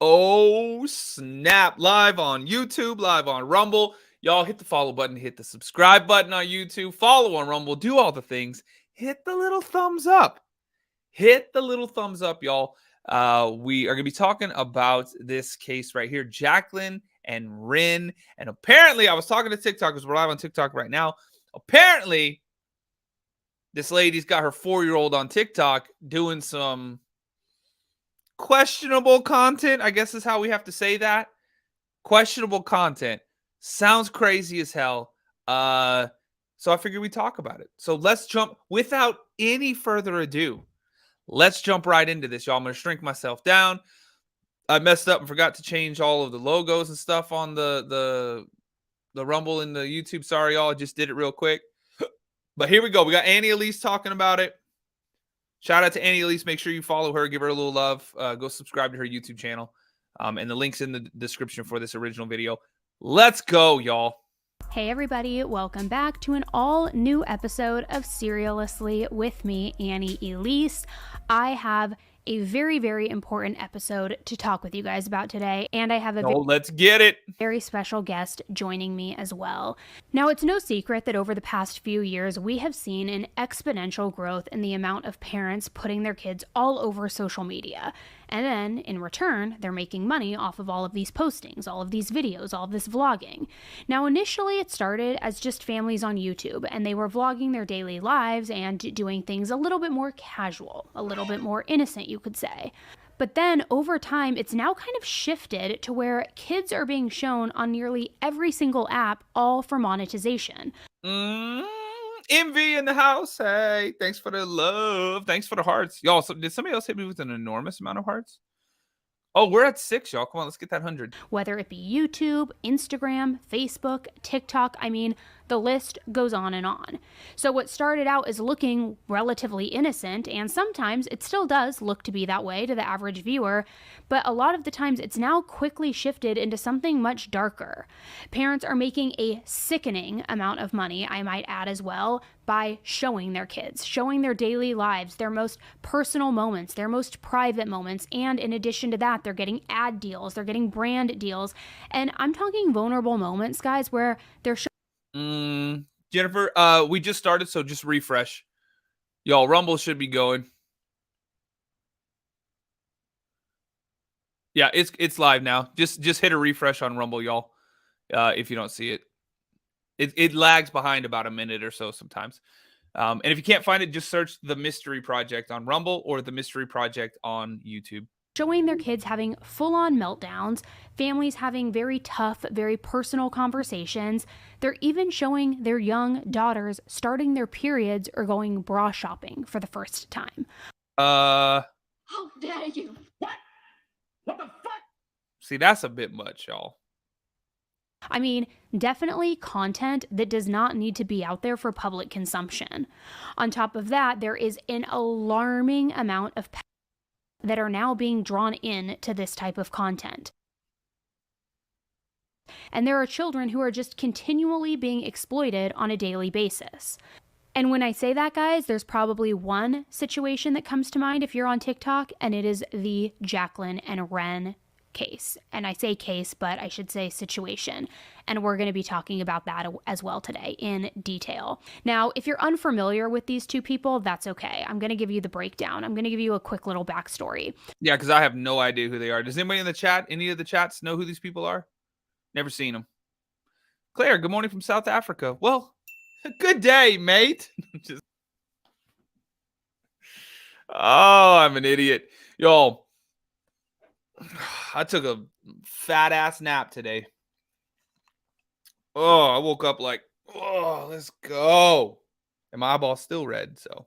Oh, snap. Live on YouTube, live on Rumble. Y'all hit the follow button, hit the subscribe button on YouTube, follow on Rumble, do all the things. Hit the little thumbs up. Hit the little thumbs up, y'all. We are going to be talking about this case right here, Jacquelyn and Wren. And apparently, I was talking to TikTok because we're live on TikTok right now. Apparently, this lady's got her 4-year-old on TikTok doing some questionable content, I guess is how we have to say that. Questionable content. Sounds crazy as hell. So I figured we'd talk about it. So let's jump, without any further ado, let's jump right into this, y'all. I'm going to shrink myself down. I messed up and forgot to change all of the logos and stuff on the Rumble and the YouTube. Sorry, y'all. I just did it real quick. But here we go. We got Annie Elise talking about it. Shout out to Annie Elise. Make sure you follow her. Give her a little love. Go subscribe to her YouTube channel. And the link's in the description for this original video. Let's go, y'all. Hey everybody, welcome back to an all new episode of Seriously with me, Annie Elise. I have a very, very important episode to talk with you guys about today, and I have a let's get it. Very special guest joining me as well. Now, it's no secret that over the past few years, we have seen an exponential growth in the amount of parents putting their kids all over social media. And then, in return, they're making money off of all of these postings, all of these videos, all of this vlogging. Now, initially, it started as just families on YouTube, and they were vlogging their daily lives and doing things a little bit more casual, a little bit more innocent, you could say. But then over time, it's now kind of shifted to where kids are being shown on nearly every single app, all for monetization. Envy in the house. Hey, thanks for the love. Thanks for the hearts. Y'all, so did somebody else hit me with an enormous amount of hearts? Oh, we're at 6, y'all. Come on, let's get that 100. Whether it be YouTube, Instagram, Facebook, TikTok, I mean, the list goes on and on. So what started out as looking relatively innocent, and sometimes it still does look to be that way to the average viewer, but a lot of the times it's now quickly shifted into something much darker. Parents are making a sickening amount of money, I might add as well, by showing their kids, showing their daily lives, their most personal moments, their most private moments, and in addition to that, they're getting ad deals, they're getting brand deals, and I'm talking vulnerable moments, guys, where they're Jennifer, we just started, so just refresh. Y'all, Rumble should be going. Yeah, it's live now. Just hit a refresh on Rumble, y'all. If you don't see it. It lags behind about a minute or so sometimes. And if you can't find it, just search The Mystery Project on Rumble or The Mystery Project on YouTube. Showing their kids having full-on meltdowns, families having very tough, very personal conversations. They're even showing their young daughters starting their periods or going bra shopping for the first time. How dare you? What the fuck? See, that's a bit much, y'all. I mean, definitely content that does not need to be out there for public consumption. On top of that, there is an alarming amount of that are now being drawn in to this type of content. And there are children who are just continually being exploited on a daily basis. And when I say that, guys, there's probably one situation that comes to mind if you're on TikTok, and it is the Jacquelyn and Wren case. And I say case, but I should say situation. And we're going to be talking about that as well today in detail. Now, if you're unfamiliar with these two people, that's okay. I'm going to give you the breakdown. I'm going to give you a quick little backstory. Yeah, because I have no idea who they are. Does anybody in the chat, any of the chats, know who these people are? Never seen them. Claire, good morning from South Africa. Well, good day, mate. Oh, I'm an idiot. Y'all, I took a fat ass nap today. Oh, I woke up like, oh, let's go. And my eyeball's still red, so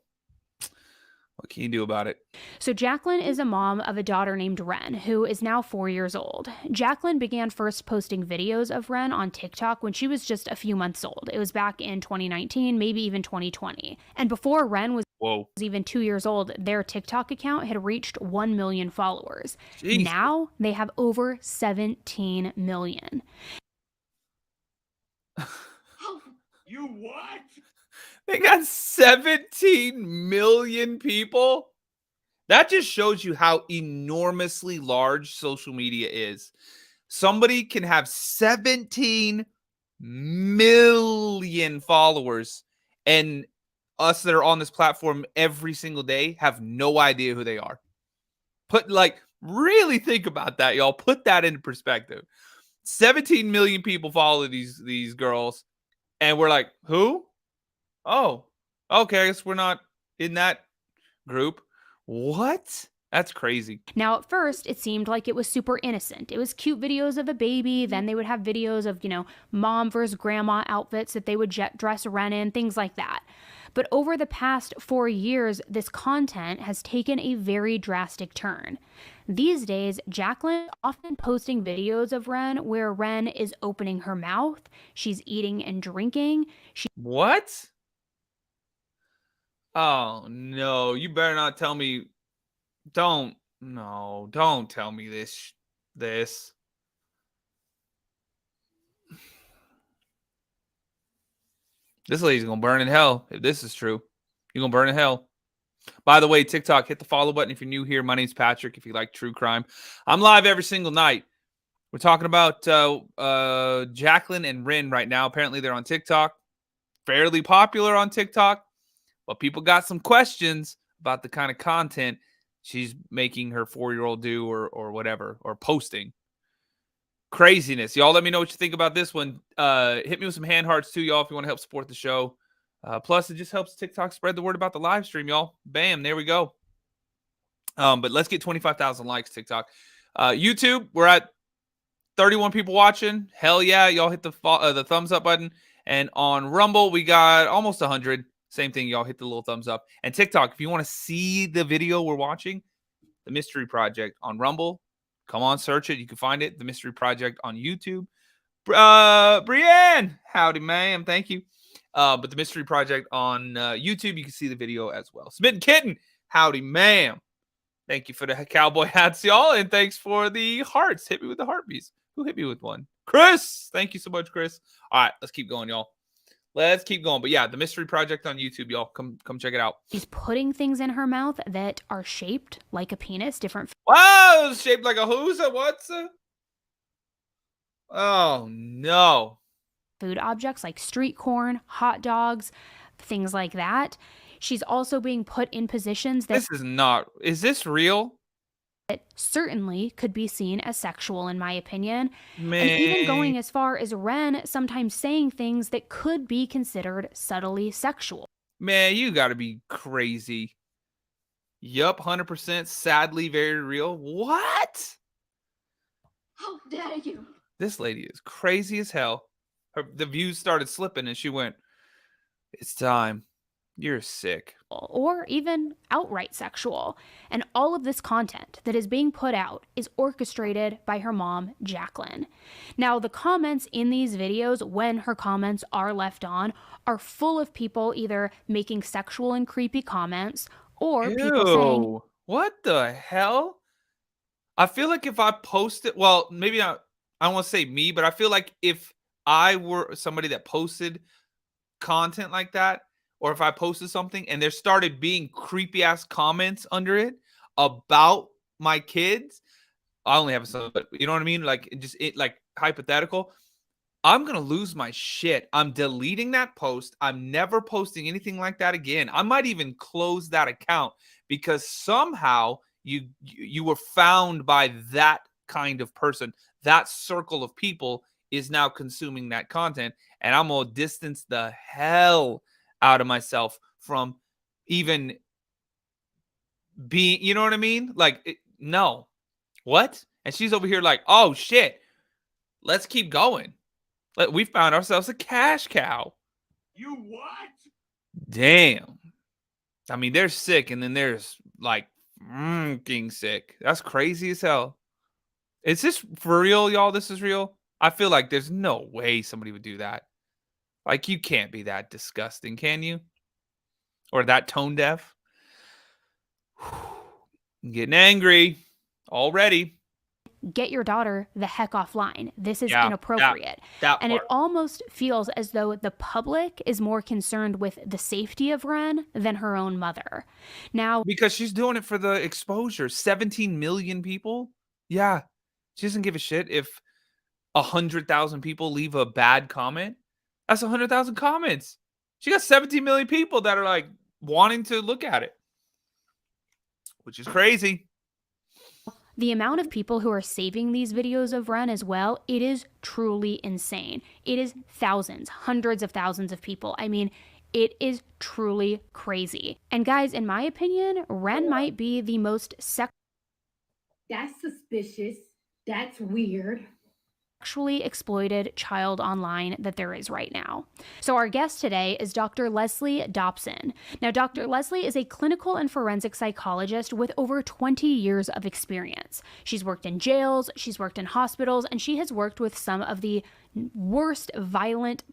what can you do about it? So Jacquelyn is a mom of a daughter named Wren, who is now 4 years old. Jacquelyn began first posting videos of Wren on TikTok when she was just a few months old. It was back in 2019, maybe even 2020. And before Wren was even 2 years old, their TikTok account had reached 1 million followers. Jeez. Now they have over 17 million. You what? They got 17 million people. That just shows you how enormously large social media is. Somebody can have 17 million followers, and us that are on this platform every single day have no idea who they are. Really think about that, y'all. Put that into perspective. 17 million people follow these girls, and we're like, who? Oh, okay, I guess we're not in that group. What? That's crazy. Now, at first, it seemed like it was super innocent. It was cute videos of a baby. Then they would have videos of, mom versus grandma outfits that they would dress Wren in, things like that. But over the past 4 years, this content has taken a very drastic turn. These days, Jacquelyn is often posting videos of Wren where Wren is opening her mouth, she's eating and drinking. What? Oh, no. You better not tell me. Don't tell me this. This. This lady's gonna burn in hell if this is true. You're gonna burn in hell. By the way, TikTok, hit the follow button if you're new here. My name's Patrick. If you like true crime, I'm live every single night. We're talking about Jacquelyn and Wren right now. Apparently, they're on TikTok, fairly popular on TikTok, but people got some questions about the kind of content she's making her 4-year-old do or whatever, or posting. Craziness. Y'all let me know what you think about this one. Hit me with some hand hearts too, y'all, if you want to help support the show. Plus, it just helps TikTok spread the word about the live stream, y'all. Bam, there we go. But let's get 25,000 likes, TikTok. YouTube, we're at 31 people watching. Hell yeah, y'all hit the thumbs up button. And on Rumble, we got almost 100. Same thing, y'all hit the little thumbs up. And TikTok, if you want to see the video we're watching, The Mystery Project on Rumble, come on, search it. You can find it. The Mystery Project on YouTube. Brienne, howdy, ma'am. Thank you. But The Mystery Project on YouTube, you can see the video as well. Smitten Kitten, howdy, ma'am. Thank you for the cowboy hats, y'all. And thanks for the hearts. Hit me with the heartbeats. Who hit me with one? Chris. Thank you so much, Chris. All right, let's keep going, y'all. Let's keep going. But yeah, The Mystery Project on YouTube, y'all. Come check it out. She's putting things in her mouth that are shaped like a penis, different. Wow, shaped like a who's a what's a? Oh no. Food objects like street corn, hot dogs, things like that. She's also being put in positions that is this real? That certainly could be seen as sexual, in my opinion. Man. And even going as far as Wren sometimes saying things that could be considered subtly sexual. Man, you got to be crazy. Yup, 100%. Sadly, very real. What? How dare you? This lady is crazy as hell. The views started slipping and she went, it's time. You're sick. Or even outright sexual. And all of this content that is being put out is orchestrated by her mom, Jacquelyn. Now, the comments in these videos, when her comments are left on, are full of people either making sexual and creepy comments or people saying, what the hell? I feel like if I post it, well, maybe not, I don't want to say me, but I feel like if I were somebody that posted content like that, or if I posted something and there started being creepy ass comments under it about my kids, I only have a son, but you know what I mean? Like like hypothetical, I'm going to lose my shit. I'm deleting that post. I'm never posting anything like that again. I might even close that account because somehow you were found by that kind of person. That circle of people is now consuming that content, and I'm going to distance the hell out of myself from even being, you know what I mean? Like, no. What? And she's over here like, oh shit, let's keep going. We found ourselves a cash cow. You what? Damn. I mean, they're sick, and then there's like freaking sick. That's crazy as hell. Is this for real, y'all? This is real? I feel like there's no way somebody would do that. Like, you can't be that disgusting, can you? Or that tone deaf? I'm getting angry already. get your daughter the heck offline. This is Yeah, inappropriate. that And it part. almost feels as though the public is more concerned with the safety of Wren than her own mother. Now, Because she's doing it for the exposure. 17 million people? Yeah. She doesn't give a shit if 100,000 people leave a bad comment. That's 100,000 comments. She got 17 million people that are like wanting to look at it, which is crazy. the amount of people who are saving these videos of Wren as well, it is truly insane. It is thousands, hundreds of thousands of people. I mean, it is truly crazy. And guys, in my opinion, Wren might be the most That's suspicious. That's weird. sexually exploited child online that there is right now. So our guest today is Dr. Leslie Dobson. Now, Dr. Leslie is a clinical and forensic psychologist with over 20 years of experience. She's worked in jails, she's worked in hospitals, and she has worked with some of the worst violent.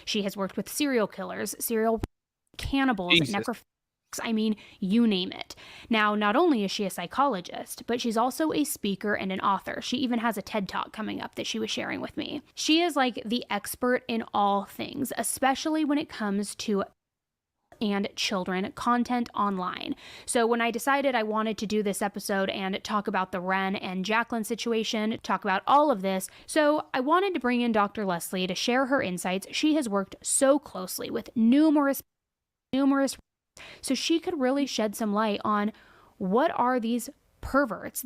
She has worked with serial killers, serial cannibals, necrophiliacs. I mean, you name it. Now, not only is she a psychologist, but she's also a speaker and an author. She even has a TED Talk coming up that she was sharing with me. She is like the expert in all things, especially when it comes to and children content online. So when I decided I wanted to do this episode and talk about the Wren and Jacquelyn situation, talk about all of this, so I wanted to bring in Dr. Leslie to share her insights. She has worked so closely with numerous so she could really shed some light on what are these perverts,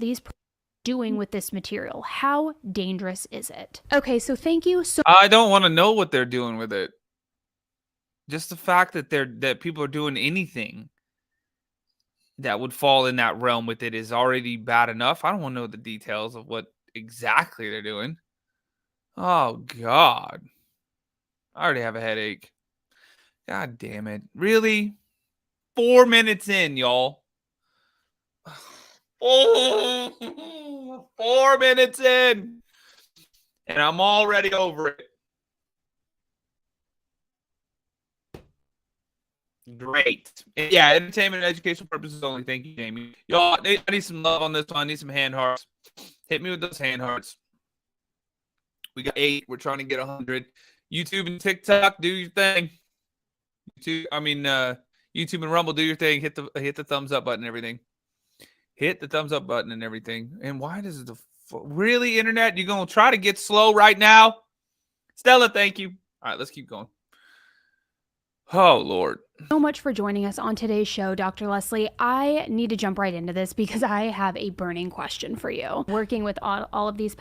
doing with this material? How dangerous is it? Okay, so thank you so I don't want to know what they're doing with it. Just the fact that people are doing anything that would fall in that realm with it is already bad enough. I don't want to know the details of what exactly they're doing. Oh God. I already have a headache. God damn it. Really? 4 minutes in, y'all. Oh, 4 minutes in. And I'm already over it. Great. Yeah, entertainment and educational purposes only. Thank you, Jamie. Y'all, I need some love on this one. I need some hand hearts. Hit me with those hand hearts. We got 8. We're trying to get 100. YouTube and TikTok, do your thing. YouTube and Rumble, do your thing. Hit the thumbs up button and everything. Hit the thumbs up button and everything. And why does the really internet? You're gonna try to get slow right now, Stella? Thank you. All right, let's keep going. Oh Lord. So much for joining us on today's show, Dr. Leslie. I need to jump right into this because I have a burning question for you. Working with all of these,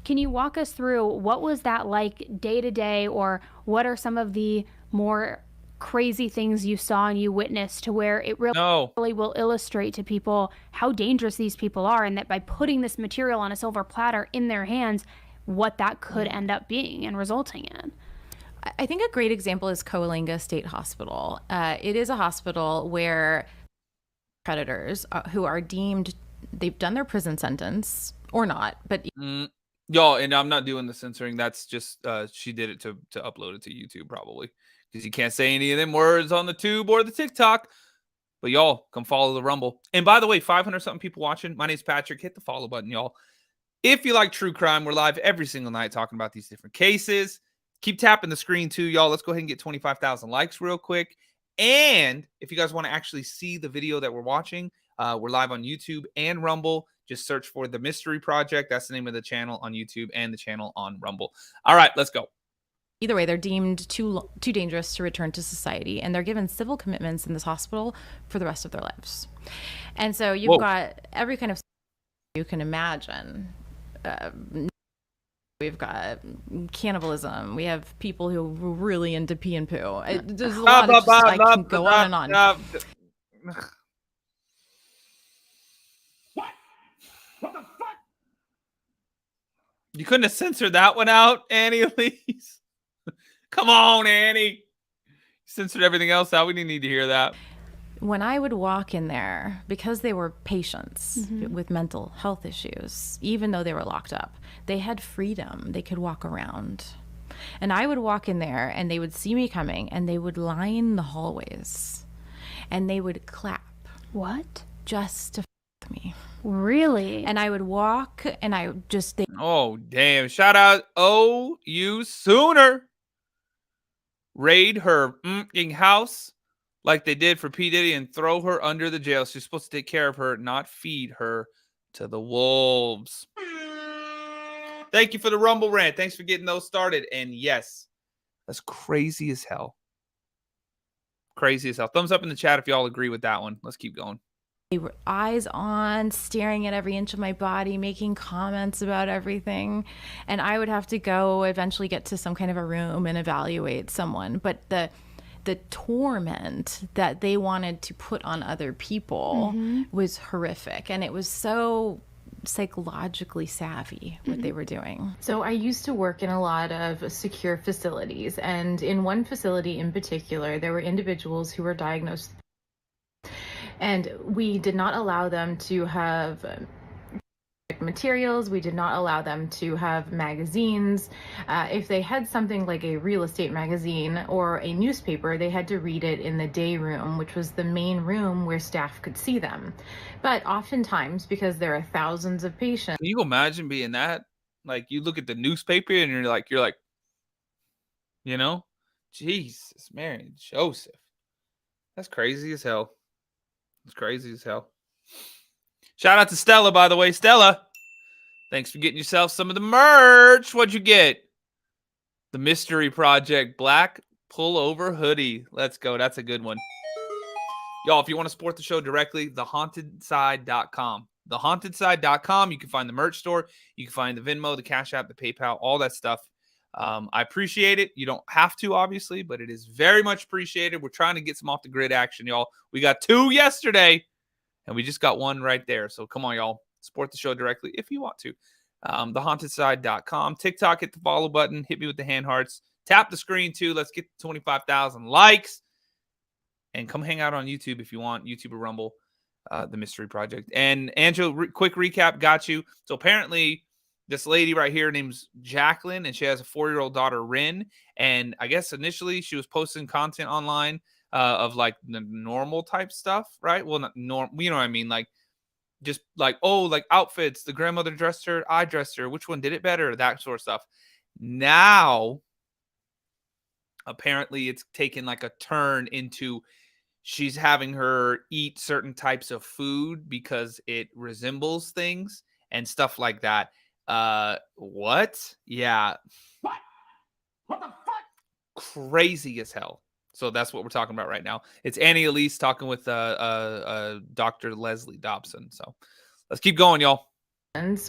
can you walk us through what was that like day to day, or what are some of the more crazy things you saw and you witnessed to where it really will illustrate to people how dangerous these people are, and that by putting this material on a silver platter in their hands, what that could end up being and resulting in? I think a great example is Coalinga State Hospital. It is a hospital where predators who are deemed, they've done their prison sentence or not, but y'all, and I'm not doing the censoring. That's just she did it to upload it to YouTube probably, because you can't say any of them words on the tube or the TikTok. But y'all, come follow the Rumble. And by the way, 500 something people watching. My name's Patrick. Hit the follow button, y'all. If you like true crime, we're live every single night talking about these different cases. Keep tapping the screen too, y'all. Let's go ahead and get 25,000 likes real quick. And if you guys want to actually see the video that we're watching, we're live on YouTube and Rumble. Just search for The Mystery Project. That's the name of the channel on YouTube and the channel on Rumble. All right, let's go. Either way, they're deemed too dangerous to return to society, and they're given civil commitments in this hospital for the rest of their lives. And so you've got every kind of you can imagine. We've got cannibalism. We have people who are really into pee and poo. There's a lot of just, I can go on and on. What the fuck? You couldn't have censored that one out, Annie, at least. Come on, Annie. You censored everything else out. We didn't need to hear that. When I would walk in there, because they were patients with mental health issues, even though they were locked up, they had freedom. They could walk around. And I would walk in there and they would see me coming and they would line the hallways and they would clap. What? Just to f me. Really? And I would walk and I would just, they Oh, damn. Shout out OU Sooner. Raid her house like they did for P. Diddy and throw her under the jail. She's supposed to take care of her, not feed her to the wolves. Thank you for the Rumble rant. Thanks for getting those started. And yes, that's crazy as hell. Crazy as hell. Thumbs up in the chat if y'all agree with that one. Let's keep going. they were eyes on, staring at every inch of my body, making comments about everything. And I would have to go eventually get to some kind of a room and evaluate someone. But the torment that they wanted to put on other people was horrific. And it was so psychologically savvy what they were doing. So I used to work in a lot of secure facilities, and in one facility in particular, there were individuals who were diagnosed, and we did not allow them to have materials. We did not allow them to have magazines. If they had something like a real estate magazine or a newspaper, they had to read it in the day room, which was the main room where staff could see them. But oftentimes, because there are thousands of patients, Can you imagine being that? Like, you look at the newspaper and you're like, you know, Jesus, Mary and Joseph. That's crazy as hell. It's crazy as hell. Shout out to Stella, by the way. Stella, thanks for getting yourself some of the merch. What'd you get? The Mystery Project Black Pullover Hoodie. Let's go. That's a good one. Y'all, if you want to support the show directly, thehauntedSide.com. ThehauntedSide.com. You can find the merch store. You can find the Venmo, the Cash App, the PayPal, all that stuff. I appreciate it. You don't have to, obviously, but it is very much appreciated. We're trying to get some off the grid action, y'all. We got 2 yesterday, and we just got 1 right there. So come on, y'all. Support the show directly if you want to. ThehauntedSide.com. TikTok, hit the follow button. Hit me with the hand hearts. Tap the screen, too. Let's get to 25,000 likes. And come hang out on YouTube if you want. YouTube or Rumble, The Mystery Project. And Angela, quick recap, got you. So apparently this lady right here name's Jacquelyn, and she has a 4-year-old daughter, Wren. And I guess initially she was posting content online of like the normal type stuff, right? Well, not normal, you know what I mean? Like, just like, oh, like outfits. The grandmother dressed her, I dressed her. Which one did it better? That sort of stuff. Now, apparently it's taken like a turn into she's having her eat certain types of food because it resembles things and stuff like that. What? Yeah. What the fuck? Crazy as hell. So that's what we're talking about right now. It's Annie Elise talking with Dr. Leslie Dobson. So let's keep going, y'all.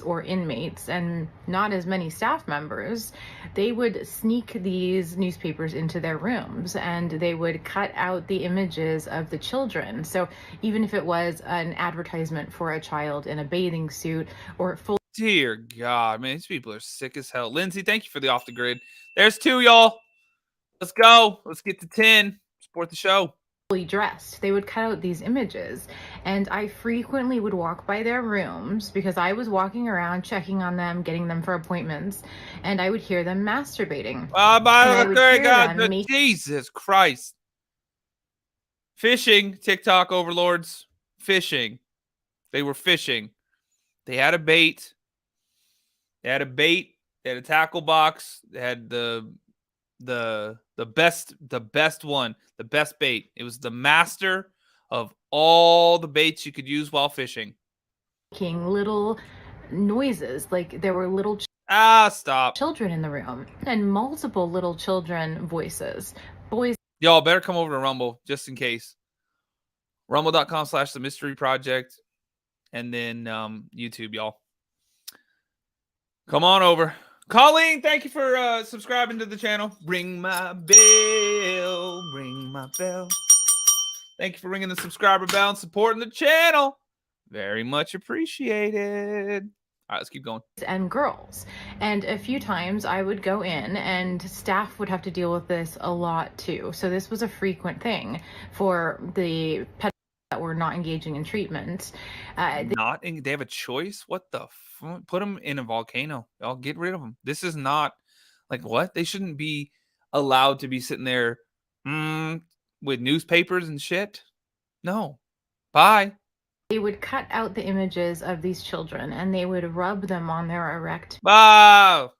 or inmates, and not as many staff members, they would sneak these newspapers into their rooms, and they would cut out the images of the children. So even if it was an advertisement for a child in a bathing suit or full Dear God, man, these people are sick as hell. Lindsay, thank you for the off the grid. There's 2, y'all. Let's go. Let's get to 10. Support the show. fully dressed, they would cut out these images, and I frequently would walk by their rooms because I was walking around checking on them, getting them for appointments, and I would hear them masturbating. Jesus Christ. Fishing, TikTok overlords. Fishing. They were fishing. They had a bait. They had a tackle box. They had the best one, the best bait. It was the master of all the baits you could use while fishing. Making little noises, like there were little Stop. children in the room, and multiple little children voices. Boys. Y'all better come over to Rumble just in case. Rumble.com/The Mystery Project. And then YouTube, y'all. Come on over. Colleen, thank you for subscribing to the channel. Ring my bell. Ring my bell. Thank you for ringing the subscriber bell and supporting the channel. Very much appreciated. All right, let's keep going. And girls. And a few times I would go in, and staff would have to deal with this a lot too. So this was a frequent thing for the pet that were not engaging in treatment. They have a choice? What the fuck? Put them in a volcano. Y'all get rid of them. This is not like what? They shouldn't be allowed to be sitting there with newspapers and shit. No. Bye. They would cut out the images of these children and they would rub them on their erect. Wow.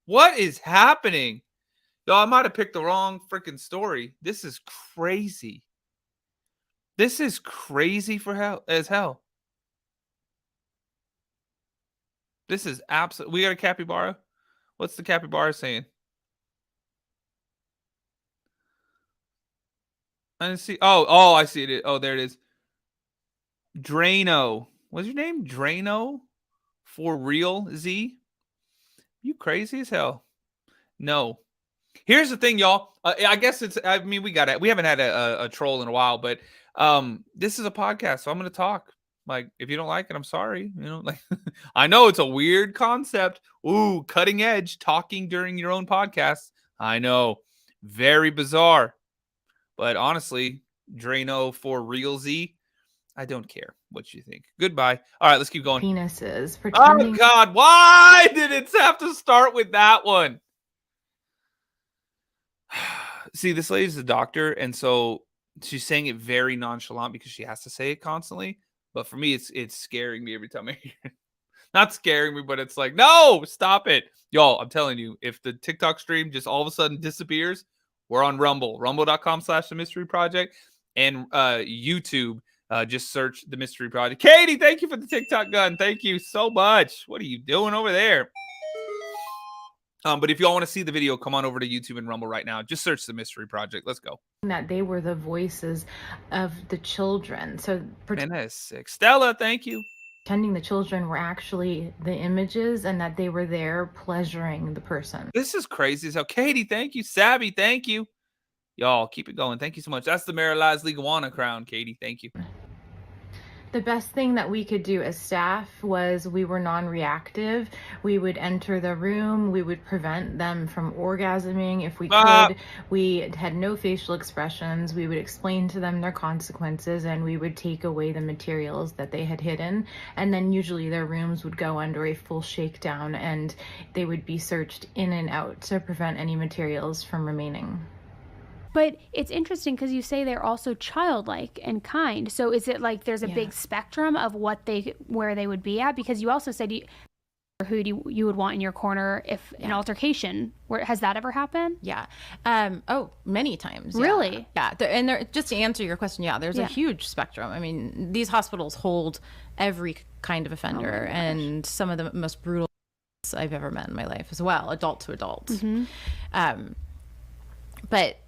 What is happening? Y'all, I might have picked the wrong freaking story. This is crazy. This is crazy for hell as hell. This is absolute. We got a capybara. What's the capybara saying? I didn't see. Oh, I see it. Oh, there it is. Drano. What's your name? Drano? For real, Z? You crazy as hell. No. Here's the thing, y'all. I guess it's. I mean, we haven't had a troll in a while, but this is a podcast, so I'm going to talk. Like, if you don't like it, I'm sorry. You know, like I know it's a weird concept. Ooh, cutting edge, talking during your own podcast. I know, very bizarre. But honestly, Drano for real Z, I don't care what you think. Goodbye. All right, let's keep going. Penises, Oh pretending God, why did it have to start with that one? See, this lady's a doctor, and so she's saying it very nonchalant because she has to say it constantly. But for me, it's scaring me every time I hear it. Not scaring me, but it's like, no, stop it. Y'all, I'm telling you, if the TikTok stream just all of a sudden disappears, we're on Rumble, rumble.com/The Mystery Project, and YouTube. Just search The Mystery Project. Katie, thank you for the TikTok gun. Thank you so much. What are you doing over there? But if y'all want to see the video, come on over to YouTube and Rumble right now. Just search The Mystery Project. Let's go. that they were the voices of the children. So Man, that is sick. Stella, thank you. pretending the children were actually the images and that they were there pleasuring the person. This is crazy as hell. Katie, thank you. Sabby, thank you. Y'all, keep it going. Thank you so much. That's the Marila's Leguana crown, Katie. Thank you. The best thing that we could do as staff was we were non-reactive. We would enter the room. We would prevent them from orgasming if we could. We had no facial expressions. We would explain to them their consequences, and we would take away the materials that they had hidden. And then usually their rooms would go under a full shakedown, and they would be searched in and out to prevent any materials from remaining. But it's interesting because you say they're also childlike and kind. So is it like there's a big spectrum of where they would be at? Because you also said who you would want in your corner if an altercation. Has that ever happened? Yeah. Many times. Really? Yeah. Just to answer your question, there's a huge spectrum. I mean, these hospitals hold every kind of offender, and some of the most brutal I've ever met in my life as well, adult to adult. Mm-hmm. But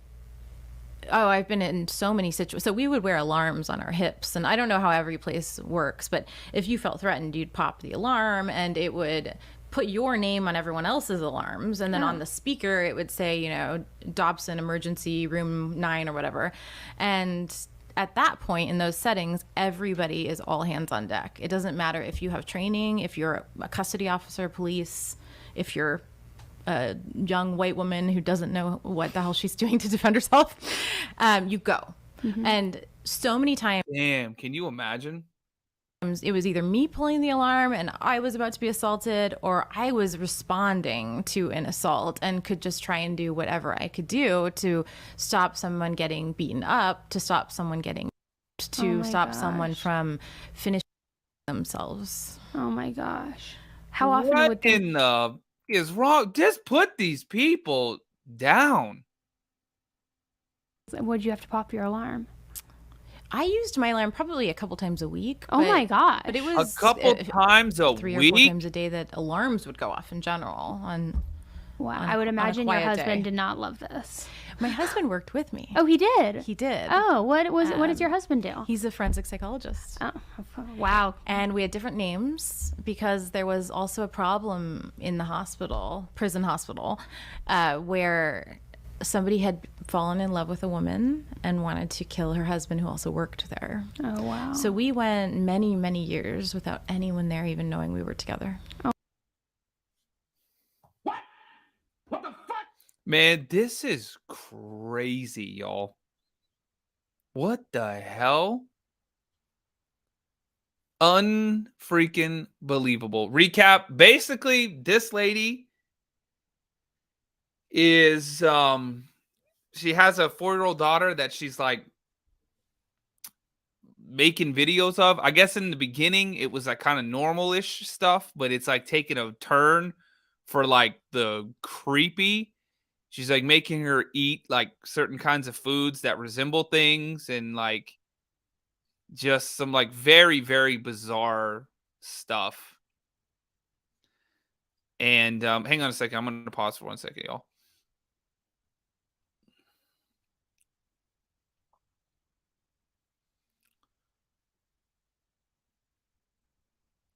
I've been in so many situations. So we would wear alarms on our hips, and I don't know how every place works, but if you felt threatened, you'd pop the alarm and it would put your name on everyone else's alarms. And then on the speaker, it would say, Dobson, emergency room 9 or whatever. And at that point in those settings, everybody is all hands on deck. It doesn't matter if you have training, if you're a custody officer, police, if you're a young white woman who doesn't know what the hell she's doing to defend herself, you go. Mm-hmm. And so many times, damn, can you imagine? It was either me pulling the alarm and I was about to be assaulted, or I was responding to an assault and could just try and do whatever I could do to stop someone getting beaten up, to stop someone getting, someone from finishing themselves. Oh my gosh. How often what in the is wrong? Just put these people down. Would you have to pop your alarm? I used my alarm probably a couple times a week. Oh my gosh. But it was a couple times a 3 week? or 4 times a day that alarms would go off in general. Wow. I would imagine your husband did not love this. My husband worked with me. Oh, he did? He did. Oh, what does your husband do? He's a forensic psychologist. Oh, wow. And we had different names because there was also a problem in the prison hospital, where somebody had fallen in love with a woman and wanted to kill her husband, who also worked there. Oh, wow. So we went many, many years without anyone there even knowing we were together. Oh. What the fuck? Man, this is crazy, y'all. What the hell? Unfreaking believable. Recap. Basically, this lady is she has a 4-year-old daughter that she's like making videos of. I guess in the beginning it was like kind of normal-ish stuff, but it's like taking a turn for like the creepy. She's like making her eat like certain kinds of foods that resemble things, and like just some like very, very bizarre stuff. And hang on a second. I'm going to pause for 1 second, y'all.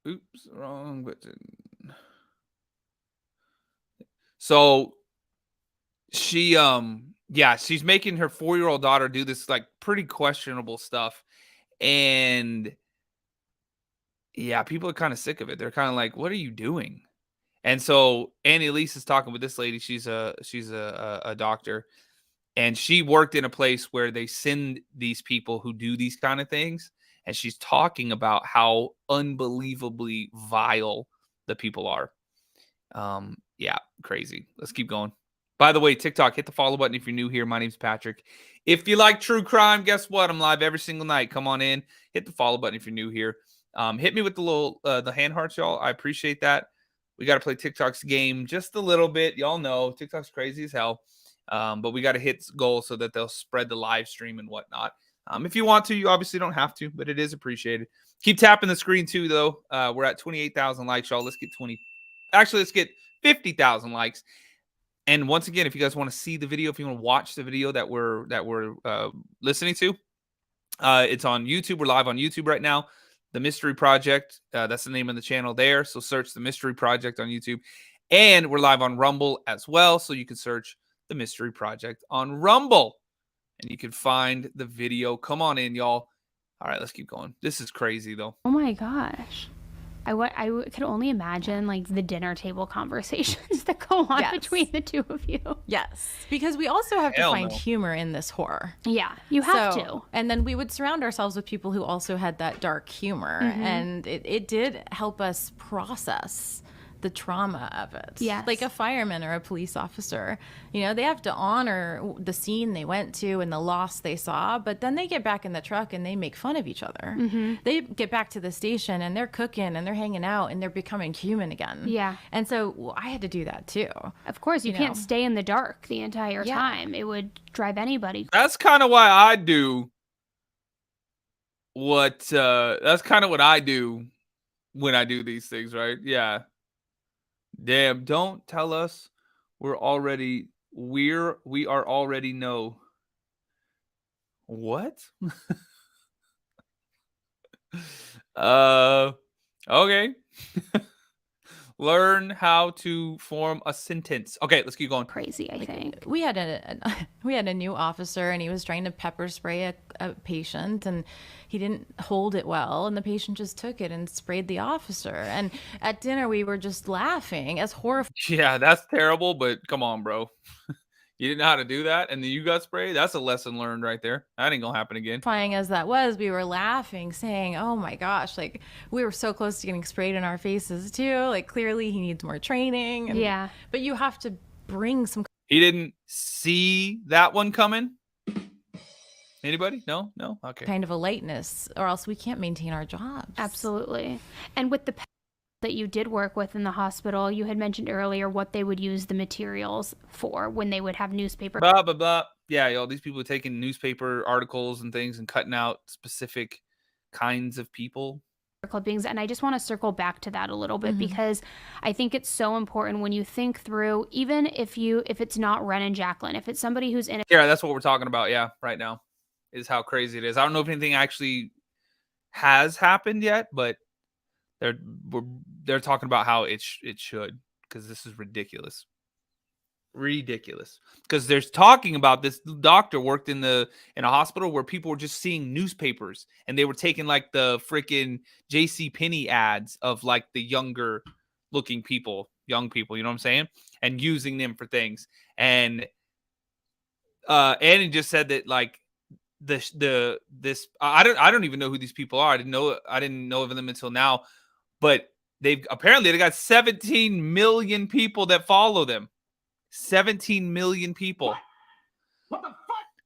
Oops, wrong button. So she she's making her 4-year-old daughter do this like pretty questionable stuff. And yeah, people are kind of sick of it. They're kind of like, what are you doing? And so Annie Elise is talking with this lady. She's a doctor, and she worked in a place where they send these people who do these kind of things. And she's talking about how unbelievably vile the people are. Yeah, crazy. Let's keep going. By the way, TikTok, hit the follow button if you're new here. My name's Patrick. If you like true crime, guess what? I'm live every single night. Come on in. Hit the follow button if you're new here. Hit me with the little the hand hearts, y'all. I appreciate that. We got to play TikTok's game just a little bit. Y'all know TikTok's crazy as hell. But we got to hit goals so that they'll spread the live stream and whatnot. If you want to, you obviously don't have to, but it is appreciated. Keep tapping the screen too, though. We're at 28,000 likes, y'all. Let's get 20. Actually, let's get 50,000 likes. And once again, if you guys want to see the video, if you want to watch the video that we're listening to, it's on YouTube. We're live on YouTube right now. The Mystery Project. That's the name of the channel there. So search the Mystery Project on YouTube. And we're live on Rumble as well. So you can search the Mystery Project on Rumble. And you can find the video. Come on in, y'all. All right, let's keep going. This is crazy, though. Oh my gosh. I could only imagine like the dinner table conversations that go on between the two of you. Yes, because we also have to find humor in this horror. Yeah, you have to. And then we would surround ourselves with people who also had that dark humor. And it did help us process the trauma of it. Yes. Like a fireman or a police officer, you know, they have to honor the scene they went to and the loss they saw, but then they get back in the truck and they make fun of each other. They get back to the station and they're cooking and they're hanging out and they're becoming human again. Yeah. And so I had to do that too. Of course, you can't stay in the dark the entire time. It would drive anybody. That's kind of why I do that's kind of what I do when I do these things, right? Yeah. Damn, don't tell us we are already know. What? Okay. Learn how to form a sentence. Okay, let's keep going. Crazy, I think. We had a new officer and he was trying to pepper spray a patient and he didn't hold it well and the patient just took it and sprayed the officer. And at dinner we were just laughing as horrified. Yeah, that's terrible, but come on, bro. You didn't know how to do that, and then you got sprayed? That's a lesson learned right there. That ain't gonna happen again. As that was, we were laughing, saying, oh my gosh, like we were so close to getting sprayed in our faces too. Like clearly he needs more training. And, yeah. But you have to bring some. He didn't see that one coming? Anybody? No? Okay. Kind of a lightness, or else we can't maintain our jobs. Absolutely. And with the that you did work with in the hospital, you had mentioned earlier what they would use the materials for when they would have newspaper. Blah, blah, blah. Yeah, y'all, these people are taking newspaper articles and things and cutting out specific kinds of people. Clippings. And I just want to circle back to that a little bit because I think it's so important when you think through, even if it's not Wren and Jacquelyn, if it's somebody who's in it. Yeah, that's what we're talking about. Yeah, right now is how crazy it is. I don't know if anything actually has happened yet, but they're talking about how it should, because this is ridiculous. Because they're talking about this doctor worked in a hospital where people were just seeing newspapers and they were taking like the freaking JCPenney ads of like the young people, you know what I'm saying, and using them for things. And Annie just said that like I don't even know who these people are. I didn't know of them until now. But they got 17 million people that follow them. 17 million people. What the fuck?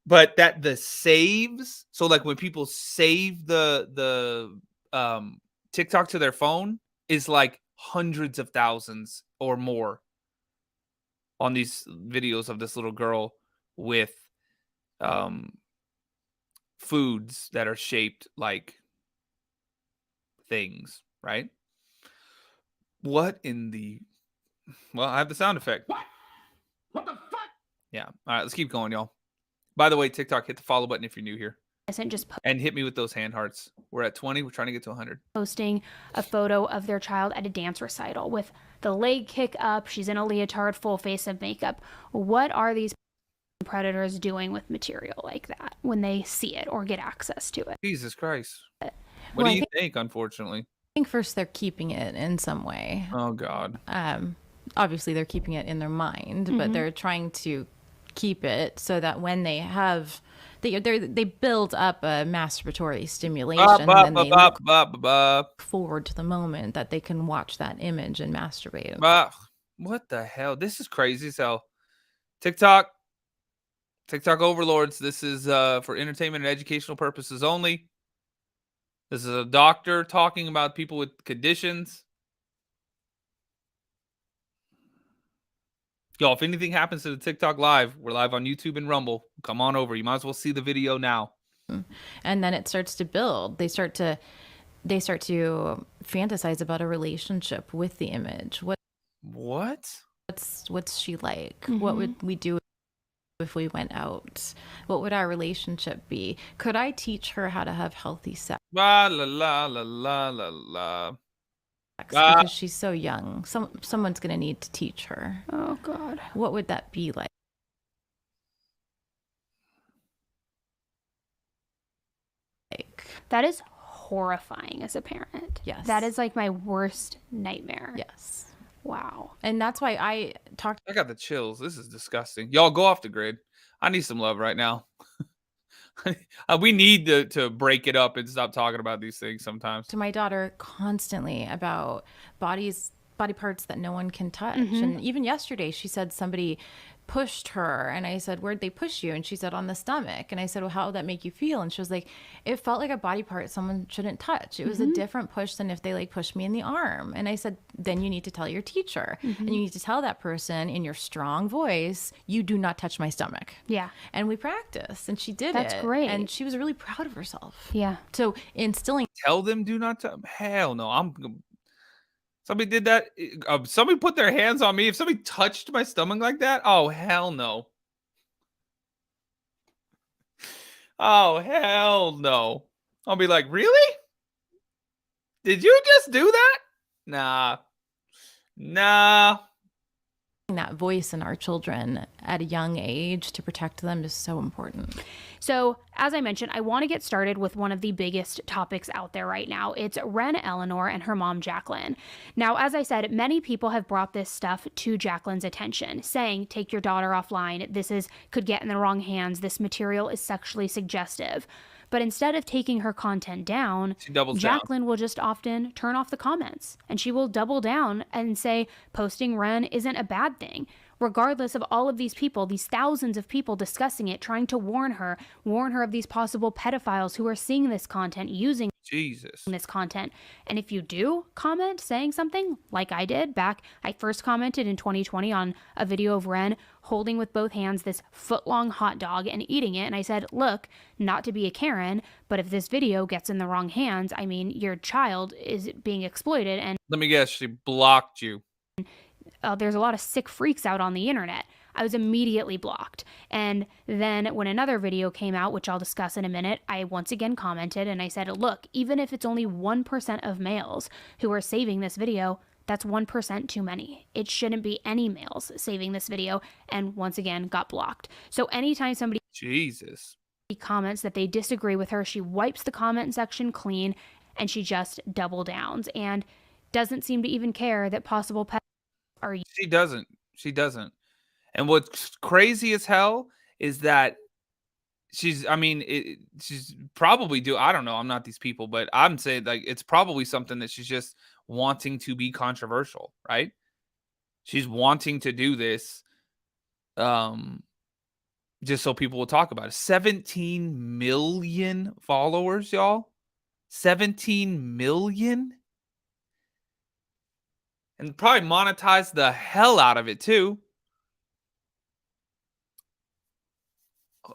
but that the saves, so like when people save the TikTok to their phone is like hundreds of thousands or more on these videos of this little girl with foods that are shaped like things, right? What in the well, I have the sound effect. What the fuck? Yeah. All right, let's keep going, y'all. By the way, TikTok, hit the follow button if you're new here. Isn't just And hit me with those hand hearts. We're at 20. We're trying to get to 100. posting a photo of their child at a dance recital with the leg kick up. She's in a leotard, full face of makeup. What are these predators doing with material like that when they see it or get access to it? Jesus Christ. What Well, do I you think, unfortunately? I think first they're keeping it in some way. Oh, God. Obviously they're keeping it in their mind, but they're trying to keep it so that when they have they build up a masturbatory stimulation and then they look forward to the moment that they can watch that image and masturbate. What the hell? This is crazy as hell. TikTok overlords. This is for entertainment and educational purposes only. This is a doctor talking about people with conditions. Y'all, if anything happens to the TikTok live, we're live on YouTube and Rumble. Come on over. You might as well see the video now. And then it starts to build. They start to fantasize about a relationship with the image. What's she like? What would we do if we went out? What would our relationship be? Could I teach her how to have healthy sex? La la la la la la la. Because she's so young. Someone's going to need to teach her. Oh, God. What would that be like? That is horrifying as a parent. Yes. That is like my worst nightmare. Yes. Wow. And that's why I got the chills. This is disgusting. Y'all go off the grid. I need some love right now. We need to break it up and stop talking about these things sometimes. to my daughter constantly about body parts that no one can touch. And even yesterday she said somebody pushed her, and I said, "Where'd they push you?" And she said, "On the stomach." And I said, "Well, how would that make you feel?" And she was like, "It felt like a body part someone shouldn't touch. It was a different push than if they like pushed me in the arm." And I said, "Then you need to tell your teacher, and you need to tell that person in your strong voice, you do not touch my stomach." Yeah. And we practiced, and she did That's it. great. And she was really proud of herself. Yeah. So instilling Tell them do not touch. Hell no. Somebody did that. Somebody put their hands on me. If somebody touched my stomach like that, oh hell no. Oh hell no. I'll be like, really? Did you just do that? Nah. that voice in our children at a young age to protect them is so important. So, as I mentioned, I want to get started with one of the biggest topics out there right now. It's Wren Eleanor and her mom, Jacquelyn. Now, as I said, many people have brought this stuff to Jacquelyn's attention, saying, take your daughter offline. This could get in the wrong hands. This material is sexually suggestive. But instead of taking her content down, Jacquelyn will just often turn off the comments, and she will double down and say posting Wren isn't a bad thing. Regardless of all of these people, these thousands of people discussing it, trying to warn her of these possible pedophiles who are seeing this content, using this content. And if you do comment saying something like I did back, I first commented in 2020 on a video of Wren holding with both hands this foot-long hot dog and eating it. And I said, look, not to be a Karen, but if this video gets in the wrong hands, I mean, your child is being exploited. And let me guess, she blocked you. There's a lot of sick freaks out on the internet. I was immediately blocked. And then when another video came out, which I'll discuss in a minute, I once again commented and I said, look, even if it's only 1% of males who are saving this video, that's 1% too many. It shouldn't be any males saving this video, and once again got blocked. So anytime somebody comments that they disagree with her, she wipes the comment section clean and she just double downs and doesn't seem to even care that possible are. She doesn't. And what's crazy as hell is that she's probably I don't know, I'm not these people, but I'm saying like it's probably something that she's just wanting to be controversial, right? She's wanting to do this just so people will talk about it. 17 million followers, y'all. 17 million? And probably monetize the hell out of it too.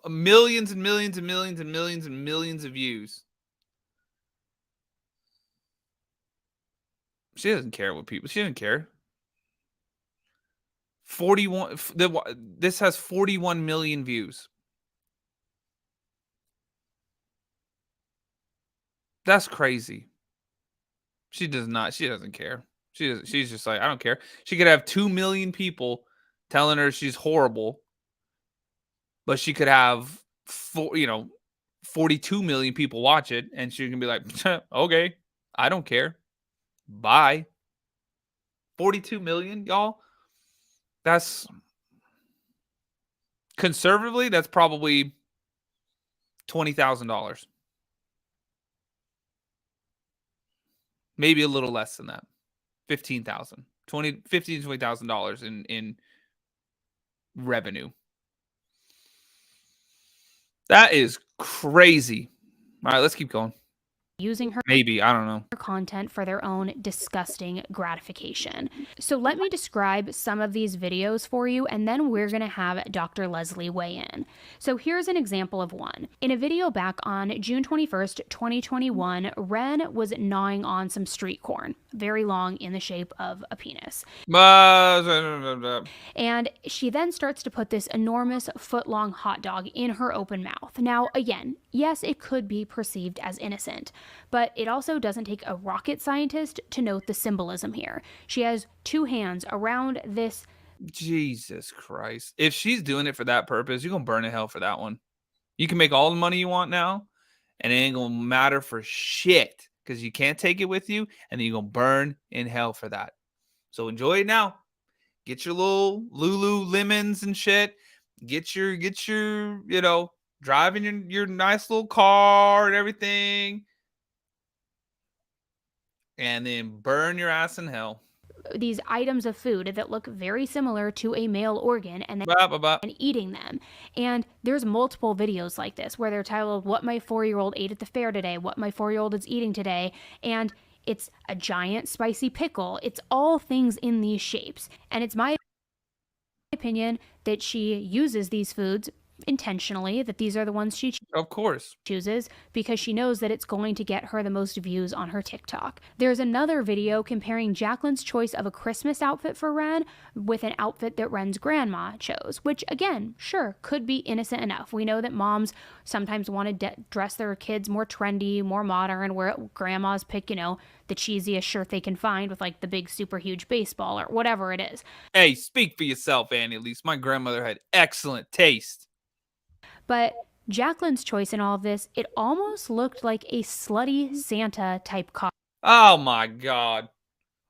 Millions and millions and millions and millions and millions of views. She doesn't care what people. She doesn't care. 41. This has 41 million views. That's crazy. She does not. She doesn't care. She's just like, I don't care. She could have 2 million people telling her she's horrible, but she could have 42 million people watch it, and she can be like, okay, I don't care. Bye. 42 million, y'all. That's conservatively, that's probably $20,000. Maybe a little less than that. 15,000. $20,000 in revenue. That is crazy. All right, let's keep going. Using her Maybe, I don't know. content for their own disgusting gratification. So let me describe some of these videos for you, and then we're going to have Dr. Leslie weigh in. So here's an example of one. In a video back on June 21st, 2021, Wren was gnawing on some street corn, very long in the shape of a penis. And she then starts to put this enormous foot-long hot dog in her open mouth. Now, again, yes, it could be perceived as innocent, but it also doesn't take a rocket scientist to note the symbolism here. She has two hands around this. Jesus Christ. If she's doing it for that purpose, you're going to burn in hell for that one. You can make all the money you want now, and it ain't going to matter for shit because you can't take it with you, and then you're going to burn in hell for that. So enjoy it now. Get your little Lululemons and shit. Get your, driving your nice little car and everything. And then burn your ass in hell. These items of food that look very similar to a male organ, and then and eating them. And there's multiple videos like this where they're titled, "What My 4-Year-Old Ate at the Fair Today," "What My 4-Year-Old Is Eating Today," and it's a giant spicy pickle. It's all things in these shapes. And it's my opinion that she uses these foods intentionally, that these are the ones she of course chooses because she knows that it's going to get her the most views on her TikTok. There's another video comparing Jacquelyn's choice of a Christmas outfit for Wren with an outfit that Wren's grandma chose, which again, sure, could be innocent enough. We know that moms sometimes want to dress their kids more trendy, more modern, where grandmas pick, the cheesiest shirt they can find with like the big super huge baseball or whatever it is. Hey, speak for yourself, Annie. At least my grandmother had excellent taste. But Jacquelyn's choice in all of this, it almost looked like a slutty Santa type costume. Oh my God.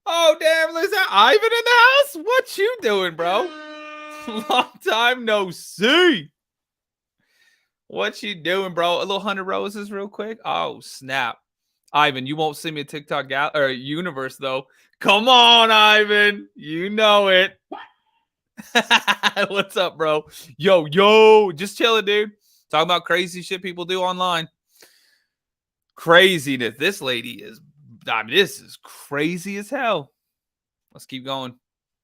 Oh damn, is that Ivan in the house? What you doing, bro? Long time no see. What you doing, bro? A little 100 roses real quick. Oh snap. Ivan, you won't see me a TikTok universe though. Come on, Ivan. You know it. What's up, bro? Yo, just chilling, dude. Talking about crazy shit people do online. Craziness. This lady is, this is crazy as hell. Let's keep going.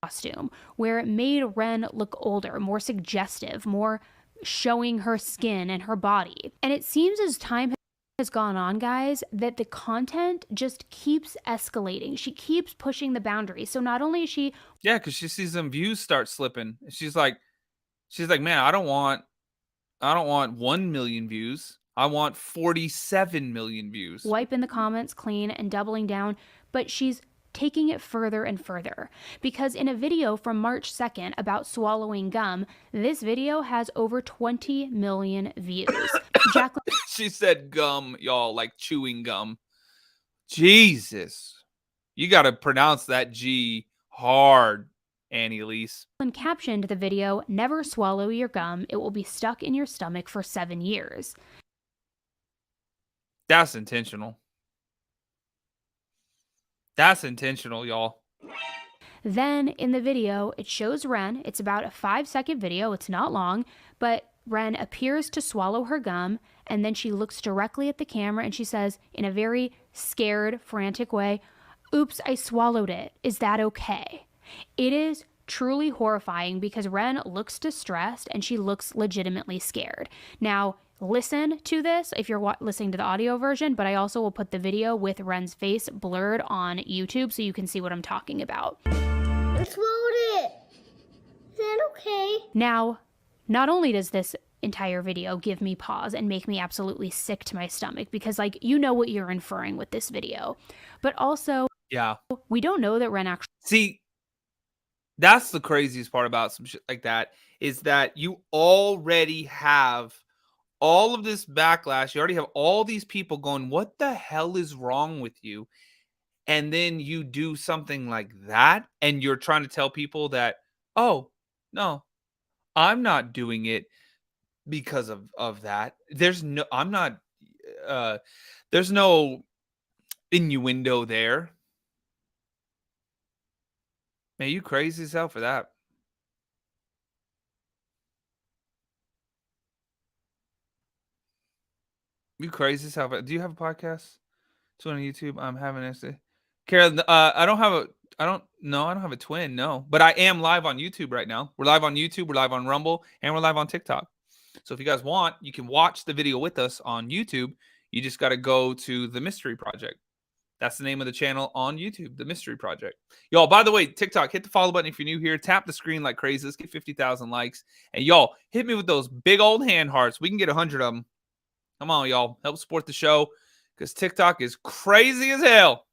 Costume where it made Wren look older, more suggestive, more showing her skin and her body. And it seems as time has gone on, guys, that the content just keeps escalating. She keeps pushing the boundaries. So not only is she, because she sees them views start slipping. She's like, man, I don't want 1 million views. I want 47 million views. Wiping the comments clean and doubling down, but she's taking it further and further. Because in a video from March 2nd about swallowing gum, this video has over 20 million views. Jacquelyn, she said gum, y'all, like chewing gum. Jesus. You got to pronounce that G hard, Annie Elise. Captioned the video, "Never swallow your gum. It will be stuck in your stomach for 7 years." That's intentional. That's intentional, y'all. Then in the video, it shows Wren. It's about a 5-second video. It's not long, but Wren appears to swallow her gum, and then she looks directly at the camera and she says, in a very scared, frantic way, "Oops, I swallowed it. Is that okay?" It is truly horrifying because Wren looks distressed and she looks legitimately scared. Now, listen to this if you're listening to the audio version, but I also will put the video with Wren's face blurred on YouTube so you can see what I'm talking about. I swallowed it. Is that okay? Now, not only does this entire video give me pause and make me absolutely sick to my stomach because, like, you know what you're inferring with this video, but also, Yeah. we don't know that Wren actually. See, that's the craziest part about some shit like that, is that you already have all of this backlash. You already have all these people going, what the hell is wrong with you? And then you do something like that, and you're trying to tell people that, oh, no, I'm not doing it because of that. There's no, I'm not, there's no innuendo there. Man, you crazy as hell for that. You crazy as hell. Do you have a podcast? It's on YouTube. I'm having this. Karen, I don't have a. I don't. No, I don't have a twin. No, but I am live on YouTube right now. We're live on YouTube. We're live on Rumble, and we're live on TikTok. So if you guys want, you can watch the video with us on YouTube. You just got to go to the Mystery Project. That's the name of the channel on YouTube, the Mystery Project. Y'all, by the way, TikTok, hit the follow button if you're new here. Tap the screen like crazy. Let's get 50,000 likes. And y'all, hit me with those big old hand hearts. We can get 100 of them. Come on, y'all. Help support the show because TikTok is crazy as hell.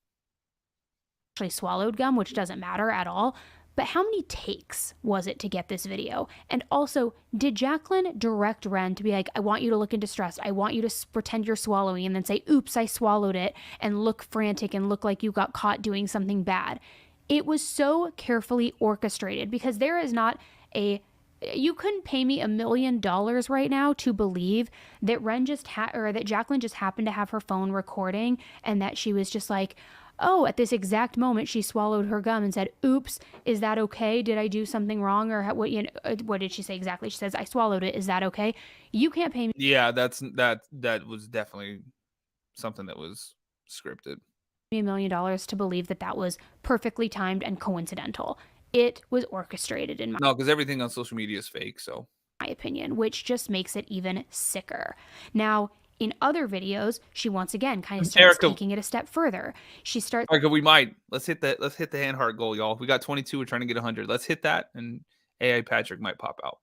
Actually swallowed gum, which doesn't matter at all. But how many takes was it to get this video? And also, did Jacquelyn direct Wren to be like, I want you to look in distress. I want you to pretend you're swallowing and then say, oops, I swallowed it, and look frantic and look like you got caught doing something bad. It was so carefully orchestrated because there is not a... You couldn't pay me $1 million right now to believe that Wren just or that Jacquelyn just happened to have her phone recording and that she was just like, oh, at this exact moment she swallowed her gum and said, oops, is that okay? Did I do something wrong? Or what did she say exactly? She says, I swallowed it. Is that okay? You can't pay me. Yeah, that was definitely something that was scripted. $1 million to believe that that was perfectly timed and coincidental. It was orchestrated in No, because everything on social media is fake, so. my opinion, which just makes it even sicker. Now, in other videos, she once again kind of starts taking it a step further. She starts. Erica, we might. Let's hit the hand heart goal, y'all. We got 22. We're trying to get 100. Let's hit that, and AI Patrick might pop out.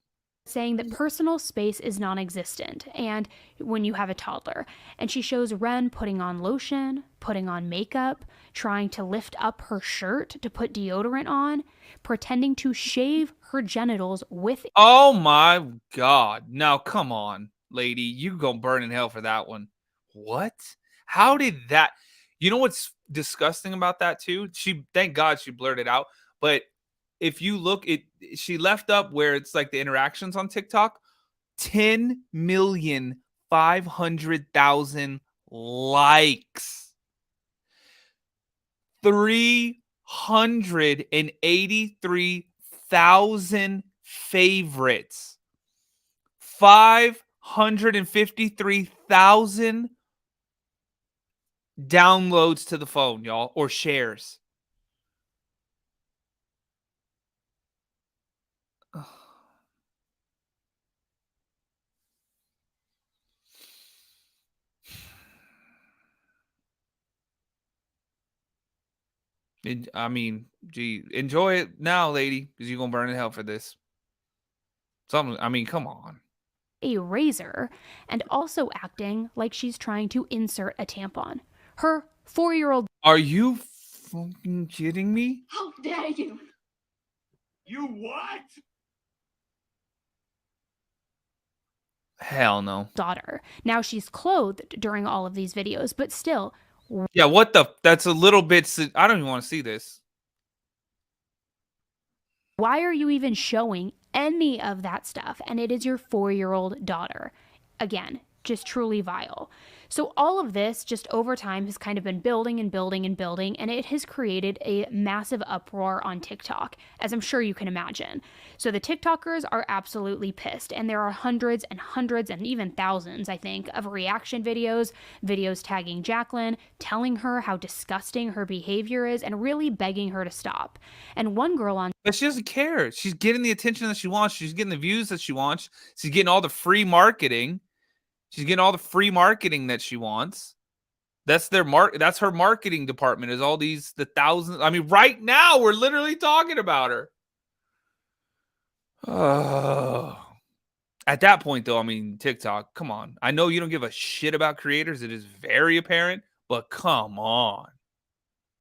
Saying that personal space is non-existent and when you have a toddler. And she shows Wren putting on lotion, putting on makeup, trying to lift up her shirt to put deodorant on, pretending to shave her genitals with... Oh my God. Now, come on, lady. You gonna burn in hell for that one. What? How did that... You know what's disgusting about that too? Thank God she blurted out, but if you look, she left up where it's like the interactions on TikTok, 10,500,000 likes, 383,000 favorites, 553,000 downloads to the phone, y'all, or shares. I mean, gee, enjoy it now, lady, because you're gonna burn in hell for this. I mean, come on. A razor and also acting like she's trying to insert a tampon. Her 4-year-old... Are you fucking kidding me? How dare you? You what? Hell no. daughter. Now she's clothed during all of these videos, but still... Yeah, what the... That's a little bit... I don't even want to see this. Why are you even showing any of that stuff? And it is your 4-year-old daughter. Again, just truly vile. So all of this just over time has kind of been building and building and building, and it has created a massive uproar on TikTok, as I'm sure you can imagine. So the TikTokers are absolutely pissed, and there are hundreds and hundreds and even thousands, I think, of reaction videos tagging Jacquelyn, telling her how disgusting her behavior is, and really begging her to stop. And one girl on But she doesn't care. She's getting the attention that she wants. She's getting the views that she wants. She's getting all the free marketing. She's getting all the free marketing that she wants. That's that's her marketing department, is all the thousands. I mean, right now we're literally talking about her. Oh. At that point, though, I mean, TikTok, come on. I know you don't give a shit about creators. It is very apparent, but come on.